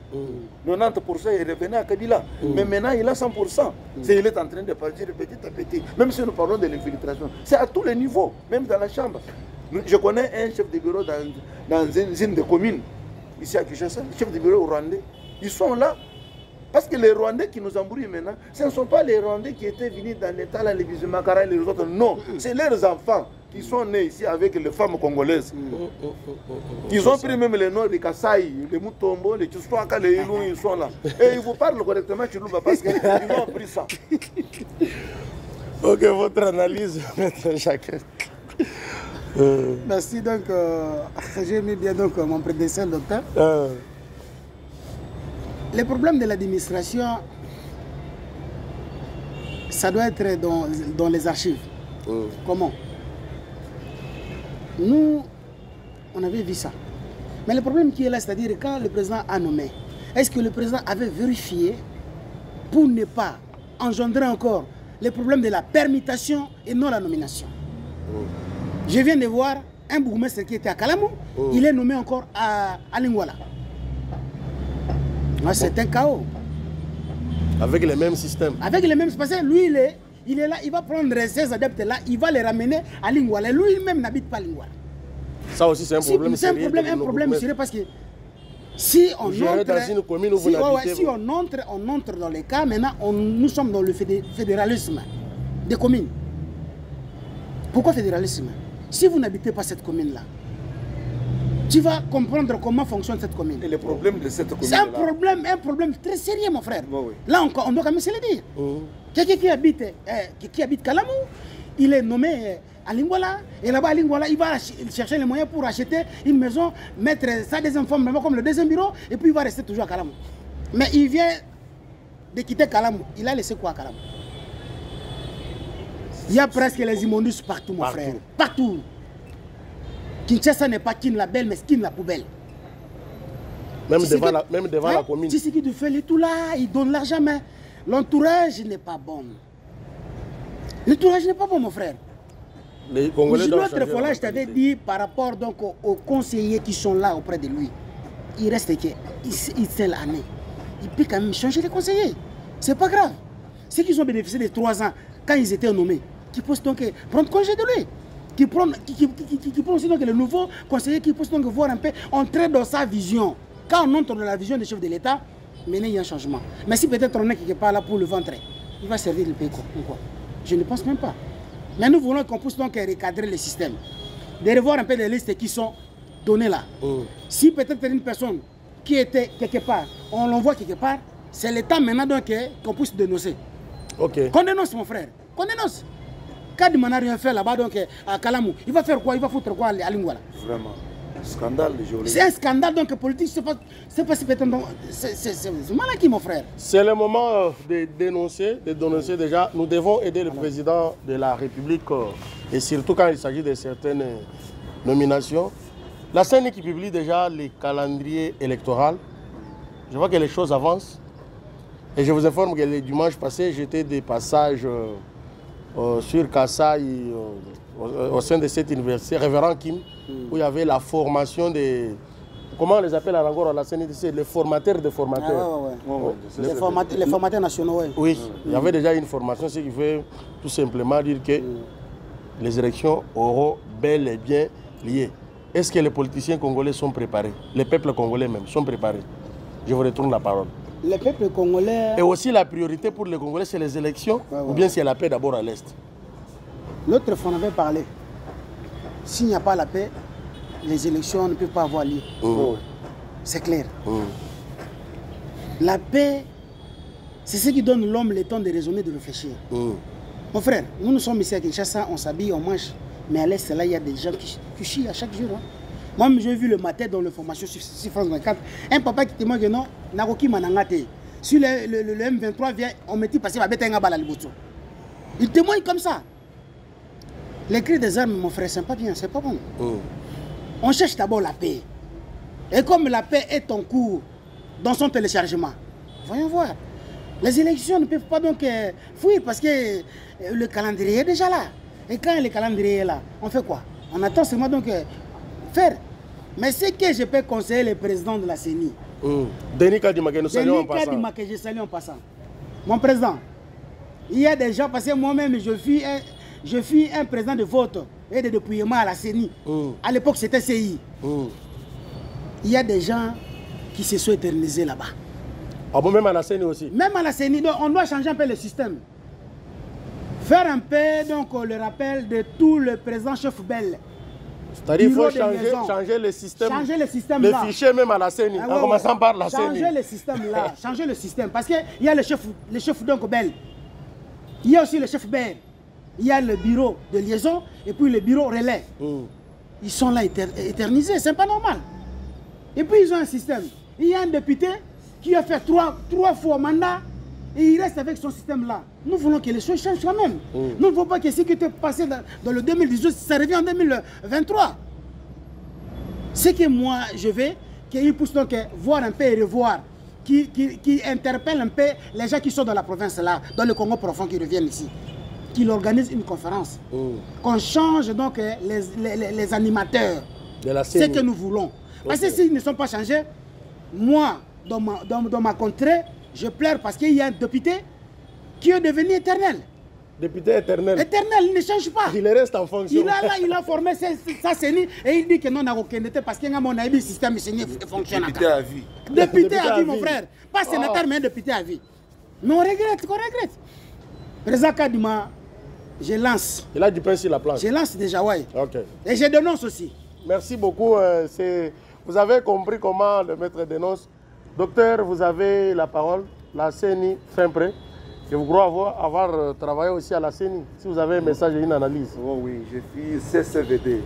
90% il revenait à Kabila. Mais maintenant, il a 100%. Il est en train de partir petit à petit. Même si nous parlons de l'infiltration, c'est à tous les niveaux, même dans la chambre. Je connais un chef de bureau dans une zone de commune, ici à Kinshasa, chef de bureau rwandais. Ils sont là. Parce que les Rwandais qui nous embrouillent maintenant, ce ne sont pas les Rwandais qui étaient venus dans l'État, les Bizumakara et les autres. Non, c'est leurs enfants qui sont nés ici avec les femmes congolaises. Ils ont pris même les noms de Kassai, les Mutombo, les Tchouaka, les Ilou, ils sont là. Et ils vous parlent correctement Chilouba parce qu'ils ont appris ça. Ok, votre analyse, maître Jacques. Merci, donc j'ai aimé bien donc, mon prédécesseur, docteur. Le problème de l'administration, ça doit être dans les archives. Comment? Nous, on avait vu ça. Mais le problème qui est là, c'est-à-dire quand le président a nommé, est-ce que le président avait vérifié pour ne pas engendrer encore le problème de la permutation et non la nomination? Je viens de voir un bourgmestre qui était à Kalamo, il est nommé encore à Lingwala. C'est un chaos. Avec les mêmes systèmes. Avec les mêmes, parce que lui, il est là, il va prendre ces adeptes-là, il va les ramener à Lingwala. Lui-même n'habite pas Lingwala. Ça aussi, c'est un problème sérieux. C'est un problème sérieux parce que si on entre dans une commune où si on entre dans les cas, maintenant, nous sommes dans le fédéralisme des communes. Pourquoi fédéralisme? Si vous n'habitez pas cette commune-là, tu vas comprendre comment fonctionne cette commune. Et le problème de cette commune. C'est un problème très sérieux, mon frère. Bon, oui. Là, on doit quand même se le dire. Quelqu'un qui habite Kalamou, il est nommé à Lingwala, et là-bas à Lingwala, il va chercher les moyens pour acheter une maison, mettre sa deuxième femme, même comme le deuxième bureau, et puis il va rester toujours à Kalamou. Mais il vient de quitter Kalamou. Il a laissé quoi à Kalamou? Il y a presque les immondices partout, mon frère. Partout. Kinshasa n'est pas Kin la belle, mais Kin la poubelle. Même devant la commune. C'est ce qui fait tout là, il donne l'argent, mais l'entourage n'est pas bon. L'entourage n'est pas bon, mon frère. Les Congolais l'autre fois là, je t'avais dit par rapport donc aux conseillers qui sont là auprès de lui. Il reste qu'il sait l'année. Il peut quand même changer les conseillers. C'est pas grave. Ceux qui ont bénéficié des 3 ans quand ils étaient nommés, qui peuvent donc prendre congé de lui. Qui prend aussi donc le nouveau conseiller qui peut donc voir un peu entrer dans sa vision. Quand on entre dans la vision du chef de l'État, maintenant il y a un changement. Mais si peut-être on est quelque part là pour le ventre, il va servir le pays quoi? Je ne pense même pas. Mais nous voulons qu'on puisse donc recadrer le système. De revoir un peu les listes qui sont données là. Si peut-être une personne qui était quelque part, on l'envoie quelque part, c'est le temps maintenant donc qu'on puisse dénoncer. Qu'on dénonce mon frère, qu'on dénonce. Quand il n'a rien fait là-bas donc à Kalamou, il va faire quoi? Il va foutre quoi à Lingwala? Vraiment. Scandale, c'est un scandale donc politique, c'est pas si peut-être. C'est mal acquis mon frère. C'est le moment de dénoncer déjà. Nous devons aider le président de la République et surtout quand il s'agit de certaines nominations. La CENI qui publie déjà les calendriers électoraux. Je vois que les choses avancent. Et je vous informe que le dimanche passé, j'étais des passages sur Kassai, au sein de cette université, Révérend Kim, où il y avait la formation des... Comment on les appelle en Angola, la CNDC? Les formateurs de formateurs. Les formateurs nationaux, oui. Oui, il y avait déjà une formation, ce qui veut tout simplement dire que les élections auront bel et bien lié. Est-ce que les politiciens congolais sont préparés? Les peuples congolais même sont préparés? Je vous retourne la parole. Les peuples congolais... Et aussi la priorité pour les Congolais, c'est les élections, ou bien c'est la paix d'abord à l'Est? L'autre fois, on avait parlé. S'il n'y a pas la paix, les élections ne peuvent pas avoir lieu. C'est clair. La paix, c'est ce qui donne l'homme le temps de raisonner, de réfléchir. Mon frère, nous sommes ici à Kinshasa, on s'habille, on mange. Mais à l'Est, là, il y a des gens qui chient à chaque jour. Moi, j'ai vu le matin dans l'information sur France 24, un papa qui témoigne que non, Naroki Manangate. Sur le M23 vient, on me dit passer ma bête à Ngabala Liboto. Il témoigne comme ça. Les cris des armes, mon frère, c'est pas bien, c'est pas bon. On cherche d'abord la paix. Et comme la paix est en cours dans son téléchargement, voyons voir. Les élections ne peuvent pas donc fuir parce que le calendrier est déjà là. Et quand le calendrier est là, on fait quoi? On attend seulement donc faire. Mais ce que je peux conseiller le président de la CENI. Denis Kadima, que nous saluons en passant. Denis Kadima, que je salue en passant. Mon président, il y a des gens, parce que moi-même, je fus un président de vote et de dépouillement à la CENI. À l'époque, c'était CI. Il y a des gens qui se sont éternisés là-bas. Ah bon, même à la CENI aussi? Même à la CENI, donc on doit changer un peu le système. Faire un peu donc, le rappel de tout le président chef Bell. C'est-à-dire qu'il faut changer le système. Changer le système les là. Les fichiers même à la CENI, en commençant par la CENI. Changer le système là. Changer le système. Parce qu'il y a le chef donc Bell. Il y a aussi le chef Bell. Il y a le bureau de liaison et puis le bureau relais. Ils sont là éternisés, c'est pas normal. Et puis ils ont un système. Il y a un député qui a fait trois fois mandat et il reste avec son système là. Nous voulons que les choses changent quand même. Nous ne voulons pas que ce qui était passé dans le 2018, ça revient en 2023. Ce que moi je veux, qu'ils puissent donc voir un peu et revoir, qui interpellent un peu les gens qui sont dans la province là, dans le Congo profond, qui reviennent ici. Qu'il organise une conférence, qu'on change donc les animateurs, c'est ce que nous voulons. Parce que s'ils ne sont pas changés, moi, dans ma contrée, je pleure parce qu'il y a un député qui est devenu éternel. Député éternel. Éternel, il ne change pas. Il reste en fonction. Il a formé sa CENI et il dit que non, n'a aucun été parce qu'il y a mon avis, le système CENI fonctionne. Député à vie. Député à vie, mon frère. Pas sénateur, mais un député à vie. Mais on regrette. Président Kadima, je lance. Il a du pain sur la planche. Je lance déjà, oui. Ok. Et je dénonce aussi. Merci beaucoup. Vous avez compris comment le maître dénonce. Docteur, vous avez la parole. La CENI fin prêt. Je vous crois avoir travaillé aussi à la CENI. Si vous avez un message et une analyse. Oh oui, je suis CCVD,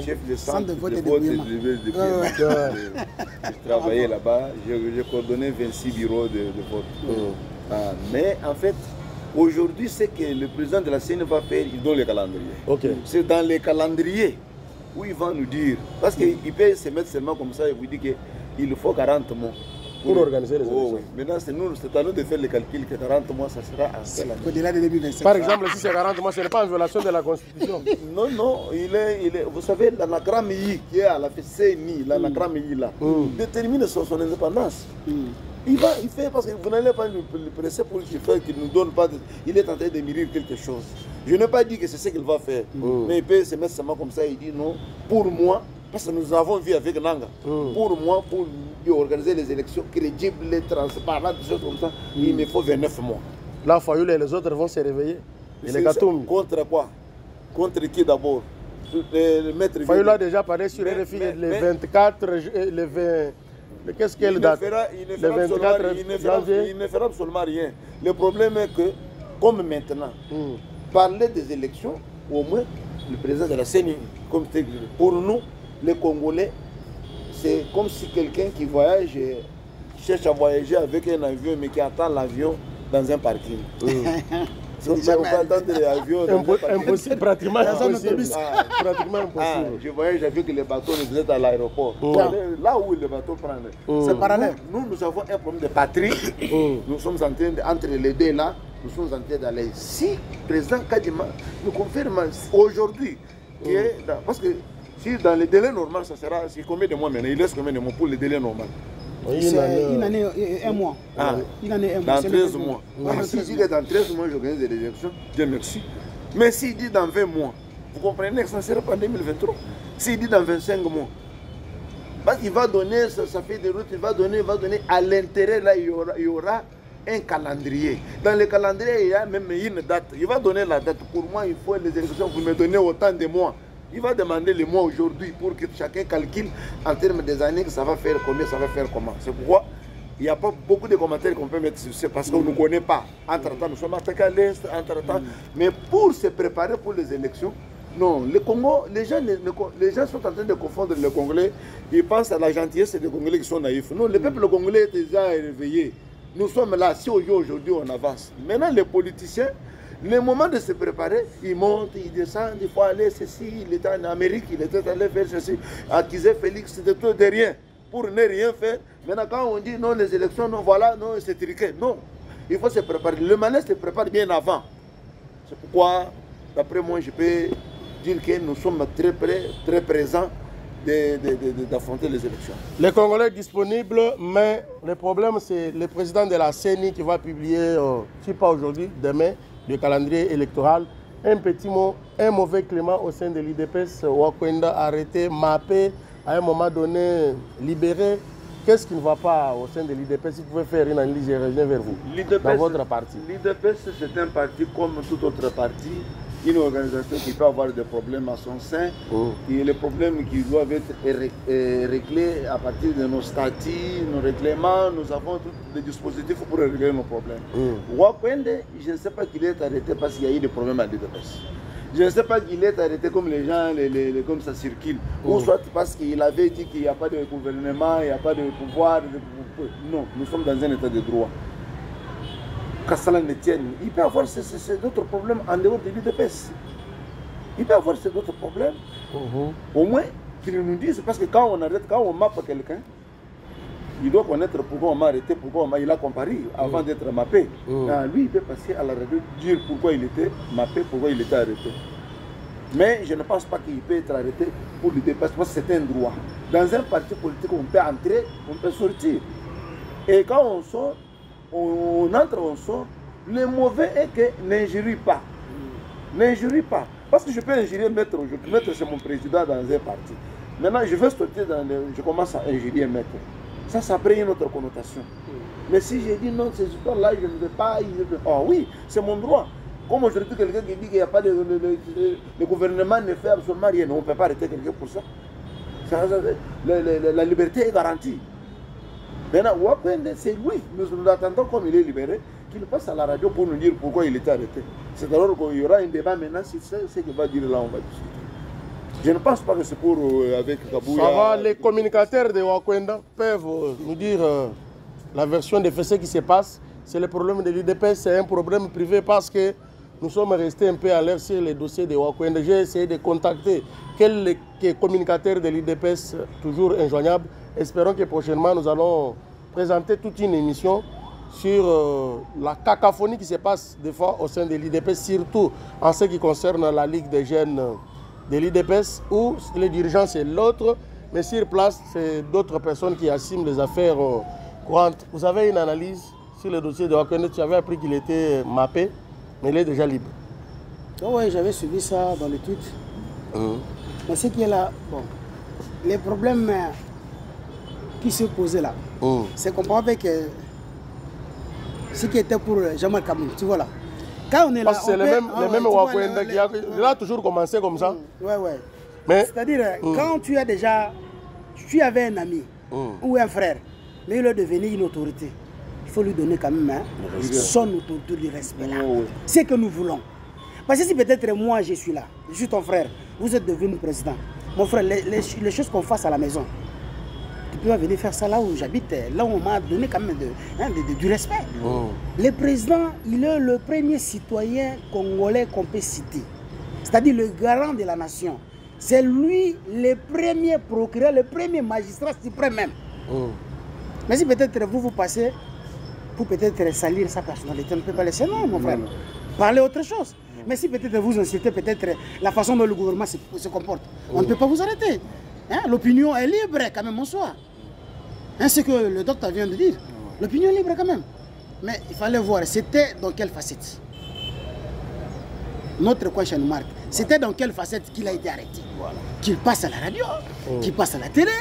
chef de centre de vote et de Biéma. Je travaillais là-bas, j'ai coordonné 26 bureaux de vote. Mais en fait, aujourd'hui, ce que le président de la CENI va faire, il donne le calendrier. C'est dans les calendriers où il va nous dire, parce qu'il peut se mettre seulement comme ça et vous dire qu'il faut 40 mois. Pour organiser les élections. Maintenant, c'est à nous de faire le calcul que 40 mois, ça sera assez long. Au-delà de 2027. Par exemple, si c'est 40 mois, ce n'est pas en violation de la Constitution. Non, non, vous savez, l'anagramme I, qui est à la CENI, l'anagramme I là, détermine son indépendance. Il fait parce que vous n'allez pas le presser pour qu'il ne nous donne pas. Il est en train de mûrir quelque chose. Je n'ai pas dit que c'est ce qu'il va faire. Mais il peut se mettre seulement comme ça et dire non, pour moi. Parce que nous avons vu avec Nanga, pour moi, pour organiser les élections crédibles, transparentes, des choses comme ça, il me faut 29 mois. Là, Fayoul et les autres vont se réveiller. Et les Katoum. Contre quoi? Contre qui d'abord? Fayoul a déjà parlé sur RFI les 24, les 20. Qu'est-ce qu'elle date? Il ne fera absolument rien. Le problème est que, comme maintenant, parler des élections, au moins, le président de la CENI, comme pour nous, les Congolais, c'est comme si quelqu'un qui voyage, cherche à voyager avec un avion, mais qui attend l'avion dans un parking. On peut attendre l'avion. Impossible, pratiquement impossible. Pratiquement impossible. Je voyage avec les bateaux, vous êtes à l'aéroport. Là où le bateau prend. C'est parallèle. Nous avons un problème de patrie. Nous sommes en train, entre les deux là, nous sommes en train d'aller. Si le président Kadima nous confirme aujourd'hui, parce que si dans le délai normal, ça sera combien de mois maintenant? Il laisse combien de mois pour le délai normal? Une année, un mois. Une année, un mois. Dans 13 mois. S'il dit que dans 13 mois, j'organise des élections, Dieu merci. Mais s'il dit dans 20 mois, vous comprenez que ça ne sera pas en 2023. S'il dit dans 25 mois, parce qu'il va donner, ça fait des routes, il va donner à l'intérieur, là, il y aura un calendrier. Dans le calendrier, il y a même une date. Il va donner la date. Pour moi, il faut les élections, vous me donnez autant de mois. Il va demander les mois aujourd'hui pour que chacun calcule en termes des années que ça va faire combien, ça va faire comment. C'est pourquoi il n'y a pas beaucoup de commentaires qu'on peut mettre sur ça parce qu'on ne nous connaît pas. Entre-temps, nous sommes attaqués à l'Est, entre-temps. Mais pour se préparer pour les élections, non, le Congo, les gens sont en train de confondre les Congolais. Ils pensent à la gentillesse des Congolais qui sont naïfs. Non, le peuple congolais est déjà réveillé. Nous sommes là, si aujourd'hui on avance. Maintenant, les politiciens, le moment de se préparer, ils montent, ils descendent, il faut aller ceci, il était en Amérique, il était allé faire ceci, accuser Félix, c'était tout de rien, pour ne rien faire. Maintenant quand on dit non, les élections, non, voilà, non, c'est triqué, non, il faut se préparer. Le malaise se prépare bien avant. C'est pourquoi, d'après moi, je peux dire que nous sommes très près, très présents d'affronter les élections. Les Congolais disponibles, mais le problème c'est le président de la CENI qui va publier, si pas aujourd'hui, demain, le calendrier électoral. Un petit mot, un mauvais climat au sein de l'IDPS, Wakwenda arrêté, mappé, à un moment donné, libéré. Qu'est-ce qui ne va pas au sein de l'IDPS? Si vous pouvez faire une analyse, je reviens vers vous. Dans votre parti. L'IDPS, c'est un parti comme tout autre parti, une organisation qui peut avoir des problèmes à son sein, et les problèmes qui doivent être réglés à partir de nos statuts, nos règlements. Nous avons tous les dispositifs pour régler nos problèmes. Wakwende, je ne sais pas qu'il est arrêté parce qu'il y a eu des problèmes à l'IDPS. Je ne sais pas qu'il est arrêté comme les gens, comme ça circule. Ou soit parce qu'il avait dit qu'il n'y a pas de gouvernement, il n'y a pas de pouvoir. Non, nous sommes dans un état de droit. Qu'à cela ne tienne, il peut avoir d'autres problèmes en dehors de l'IDPS. Il peut avoir d'autres problèmes. Au moins, qu'ils nous disent, parce que quand on arrête, quand on mappe quelqu'un, il doit connaître pourquoi on m'a arrêté, pourquoi il a comparé avant d'être mappé. Lui, il peut passer à la radio, dire pourquoi il était mappé, pourquoi il était arrêté. Mais je ne pense pas qu'il peut être arrêté pour l'IDPS, parce que c'est un droit. Dans un parti politique, on peut entrer, on peut sortir. Et quand on sort, on entre, on sort. Le mauvais est que n'injurie pas. N'injurie pas. Parce que je peux injurier Maître aujourd'hui. Maître, c'est mon président dans un parti. Maintenant, je vais sortir je commence à injurier Maître. Ça a pris une autre connotation. Mais si j'ai dit non, ces histoires-là, je ne vais pas. Oh oui, c'est mon droit. Comme aujourd'hui, quelqu'un qui dit qu'il n'y a pas de. Le gouvernement ne fait absolument rien. On ne peut pas arrêter quelqu'un pour ça. La liberté est garantie. Maintenant, Wakwende, c'est lui, nous l'attendons comme il est libéré, qu'il passe à la radio pour nous dire pourquoi il était arrêté. C'est alors qu'il y aura un débat maintenant, si c'est ce qu'il va dire là, on va discuter. Je ne pense pas que c'est pour avec Kabouya. Ça va, les communicateurs de Wakwenda peuvent nous dire la version des faits, ce qui se passe. C'est le problème de l'UDPS, c'est un problème privé parce que nous sommes restés un peu à l'air sur les dossiers de Wakwenda. J'ai essayé de contacter quelques communicateurs de l'UDPS, toujours injoignables. Espérons que prochainement nous allons présenter toute une émission sur la cacophonie qui se passe des fois au sein de l'UDPS, surtout en ce qui concerne la Ligue des jeunes de l'UDPS, où les dirigeants c'est l'autre, mais sur place c'est d'autres personnes qui assument les affaires courantes. Vous avez une analyse sur le dossier de Wakwenda, tu avais appris qu'il était mappé, mais il est déjà libre. Oh oui, j'avais suivi ça dans le tweet. Mais ce qui est là, bon, les problèmes qui se posaient là, c'est qu'on peut avec ce qui était pour Jean-Marc Kaboul, tu vois là. Quand on est là, c'est le même Wakwenda qui a toujours commencé comme ça. Ouais. Mais c'est-à-dire, quand tu as déjà, tu avais un ami ou un frère, mais il est devenu une autorité, il faut lui donner quand même son autorité, du respect là. C'est ce que nous voulons. Parce que si peut-être moi je suis là, je suis ton frère, vous êtes devenu président. Mon frère, les choses qu'on fasse à la maison, tu peux venir faire ça là où j'habite, là où on m'a donné quand même du respect. Le président, il est le premier citoyen congolais qu'on peut citer. C'est-à-dire le garant de la nation. C'est lui le premier procureur, le premier magistrat suprême même. Mais si peut-être vous passez pour peut-être salir sa personnalité, on ne peut pas laisser, non mon frère. Parler autre chose. Mais si peut-être vous incitez peut-être la façon dont le gouvernement se comporte, on ne peut pas vous arrêter. Hein? L'opinion est libre quand même en soi. Hein, c'est ce que le docteur vient de dire. L'opinion est libre quand même. Mais il fallait voir, c'était dans quelle facette. Notre coin chez nous marque. C'était dans quelle facette qu'il a été arrêté. Voilà. Qu'il passe à la radio, qu'il passe à la télé,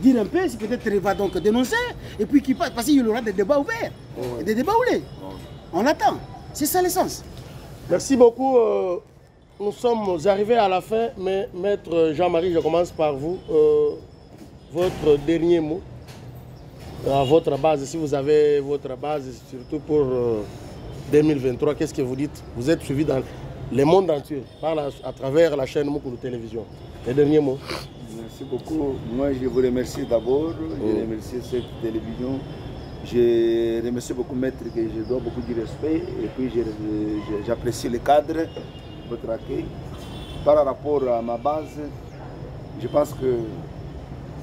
dire un peu si peut-être il va donc dénoncer, et puis qu'il passe, parce qu'il y aura des débats ouverts, et des débats houlés. On attend. C'est ça l'essence. Merci beaucoup. Nous sommes arrivés à la fin, mais Maître Jean-Marie, je commence par vous. Votre dernier mot à votre base, si vous avez votre base, surtout pour 2023, qu'est-ce que vous dites? Vous êtes suivi dans le monde entier, à travers la chaîne Mukulu Télévision. Les derniers mots. Merci beaucoup. Moi, je vous remercie d'abord. Je remercie cette télévision. Je remercie beaucoup Maître, que je dois beaucoup de respect. Et puis, j'apprécie le cadre, votre accueil. Par rapport à ma base, je pense que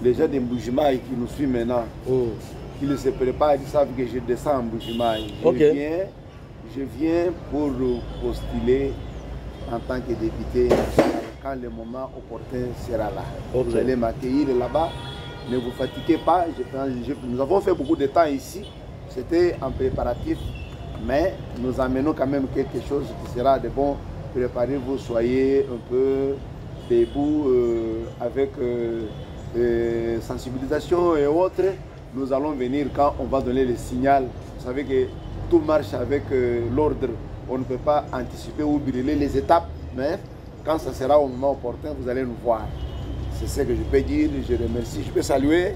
les gens d'Mboujimaï qui nous suivent maintenant, qui se préparent, ils savent que je descends en Mboujimaï. Je viens pour postuler en tant que député quand le moment opportun sera là. Vous allez m'accueillir là-bas. Ne vous fatiguez pas. Nous avons fait beaucoup de temps ici. C'était en préparatif. Mais nous amenons quand même quelque chose qui sera de bon. Préparez-vous, soyez un peu debout avec sensibilisation et autres. Nous allons venir quand on va donner le signal. Vous savez que tout marche avec l'ordre. On ne peut pas anticiper ou brûler les étapes. Mais quand ça sera au moment opportun, vous allez nous voir. C'est ce que je peux dire. Je remercie. Je peux saluer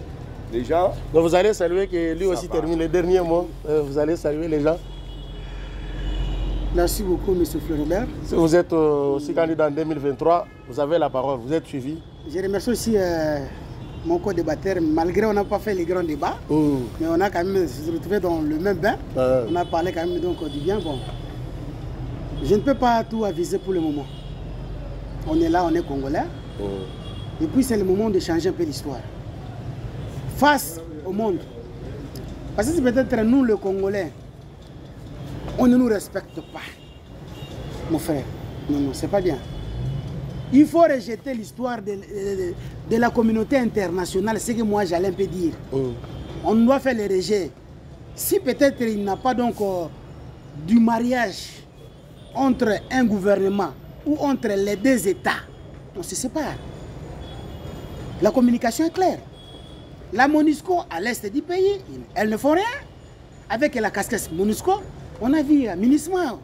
les gens. Donc vous allez saluer, que lui aussi termine les derniers mots. Vous allez saluer les gens. Merci beaucoup, M. Floribert. Si vous êtes aussi candidat en 2023, vous avez la parole. Vous êtes suivi. Je remercie aussi mon co-débatteur. Malgré on n'a pas fait les grands débats, mais on a quand même se retrouvé dans le même bain. On a parlé quand même donc du bien. Bon, je ne peux pas tout aviser pour le moment. On est là, on est congolais. Et puis c'est le moment de changer un peu l'histoire. Face au monde. Parce que c'est peut-être nous, les Congolais, on ne nous respecte pas. Mon frère, non, c'est pas bien. Il faut rejeter l'histoire de la communauté internationale, c'est ce que moi j'allais un peu dire. On doit faire le rejet. Si peut-être il n'y a pas donc du mariage entre un gouvernement ou entre les deux États, on se sépare. La communication est claire. La MONUSCO à l'est du pays, elles ne font rien. Avec la casquette MONUSCO, on a vu MINUSMA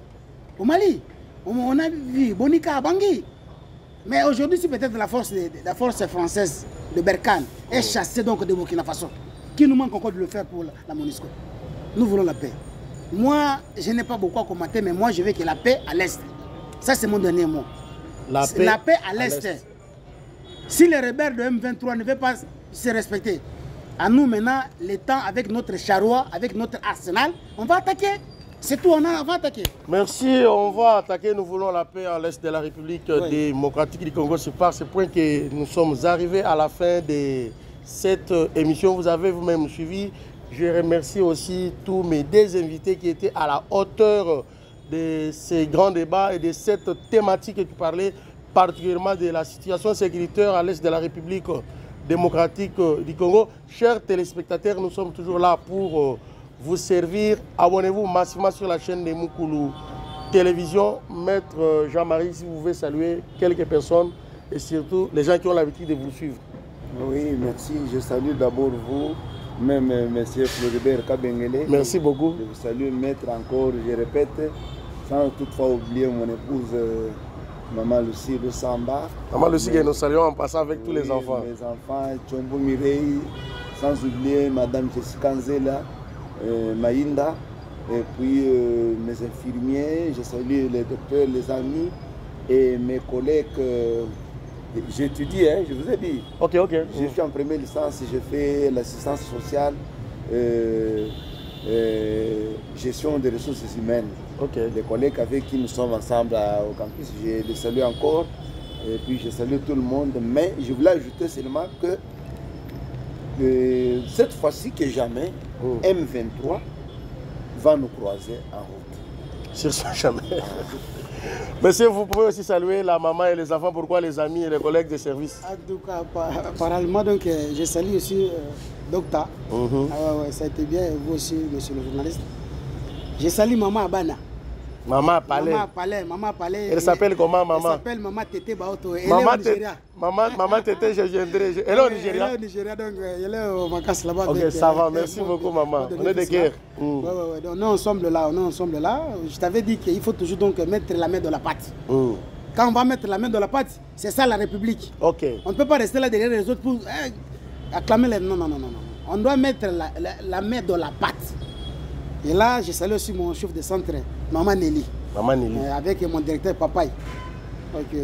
au Mali, on a vu Bonika à Bangui. Mais aujourd'hui, si peut-être la force française de Berkane est chassée donc de Burkina Faso, qui nous manque encore de le faire pour la MONUSCO? Nous voulons la paix. Moi, je n'ai pas beaucoup à commenter, mais moi, je veux que la paix à l'Est. Ça, c'est mon dernier mot. La paix à l'Est. Si les rebelles de M23 ne veulent pas se respecter, à nous maintenant, le temps, avec notre charroi, avec notre arsenal, on va attaquer. C'est tout, on va attaquer. Merci, on va attaquer. Nous voulons la paix à l'Est de la République démocratique du Congo. C'est par ce point que nous sommes arrivés à la fin de cette émission. Vous avez vous-même suivi. Je remercie aussi tous mes deux invités qui étaient à la hauteur de ces grands débats et de cette thématique qui parlait particulièrement de la situation sécuritaire à l'Est de la République démocratique du Congo. Chers téléspectateurs, nous sommes toujours là pour vous servir. Abonnez-vous massivement sur la chaîne de Mukulu Télévision. Maître Jean-Marie, si vous pouvez saluer quelques personnes et surtout les gens qui ont l'habitude de vous suivre. Oui, merci. Je salue d'abord vous, même M. Floribert Kabengele. Merci beaucoup. Je vous salue, maître, encore, je répète, sans toutefois oublier mon épouse, Maman Lucie de Samba. Maman Lucie, que nous saluons en passant avec tous les enfants. Mes enfants, Tchombo Mireille, sans oublier Madame Jessica Nzela, Maïnda, et puis mes infirmiers, je salue les docteurs, les amis et mes collègues. J'étudie, hein, je vous ai dit. Ok. Je suis en première licence, je fais l'assistance sociale, gestion des ressources humaines. Les collègues avec qui nous sommes ensemble au campus, je les salue encore. Et puis je salue tout le monde. Mais je voulais ajouter seulement que cette fois-ci que jamais, M23 va nous croiser en route. Sur ce jamais. Monsieur, vous pouvez aussi saluer la maman et les enfants. Pourquoi les amis et les collègues de service? En tout cas, parallèlement, donc, je salue aussi Docta. Ça a été bien, et vous aussi, monsieur le journaliste. Je salue Maman Abana. Maman Palais. Maman Palais. Elle s'appelle comment, maman? Elle s'appelle Maman Tété Baoto. Elle est au Nigeria. Maman Tété, je viendrai. Elle est au Nigeria? Elle est au Nigeria, donc elle est au Makas là-bas. Ok, ça va, merci beaucoup, maman. On est de guerre. Donc, nous ensemble là, Je t'avais dit qu'il faut toujours donc mettre la main dans la pâte. Quand on va mettre la main dans la pâte, c'est ça la République. Ok. On ne peut pas rester là derrière les autres pour acclamer les... Non. On doit mettre la main dans la pâte. Et là, je salue aussi mon chef de centre, Maman Nelly. Avec mon directeur Papaye.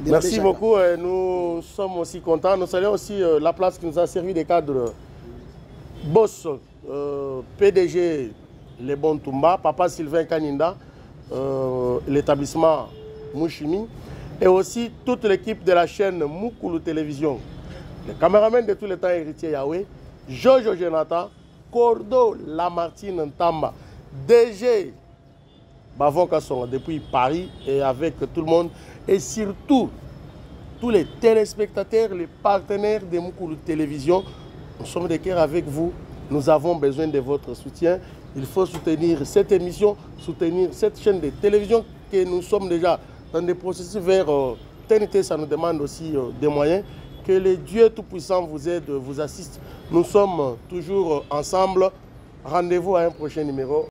Merci beaucoup. Nous sommes aussi contents. Nous saluons aussi la place qui nous a servi de cadre. Boss, PDG Les Bons Toumba, Papa Sylvain Kaninda, l'établissement Mouchimi, et aussi toute l'équipe de la chaîne Mukulu Télévision. Le caméraman de tous les temps, Héritier Yahweh, Jojo Jonathan, Cordo Lamartine Ntamba, DG Bavon Kasson depuis Paris et avec tout le monde et surtout tous les téléspectateurs, les partenaires de Mukulu Télévision. Nous sommes de cœur avec vous. Nous avons besoin de votre soutien. Il faut soutenir cette émission, soutenir cette chaîne de télévision que nous sommes déjà dans des processus vers TNT. Ça nous demande aussi des moyens. Que le Dieu Tout-Puissant vous aide, vous assiste. Nous sommes toujours ensemble. Rendez-vous à un prochain numéro.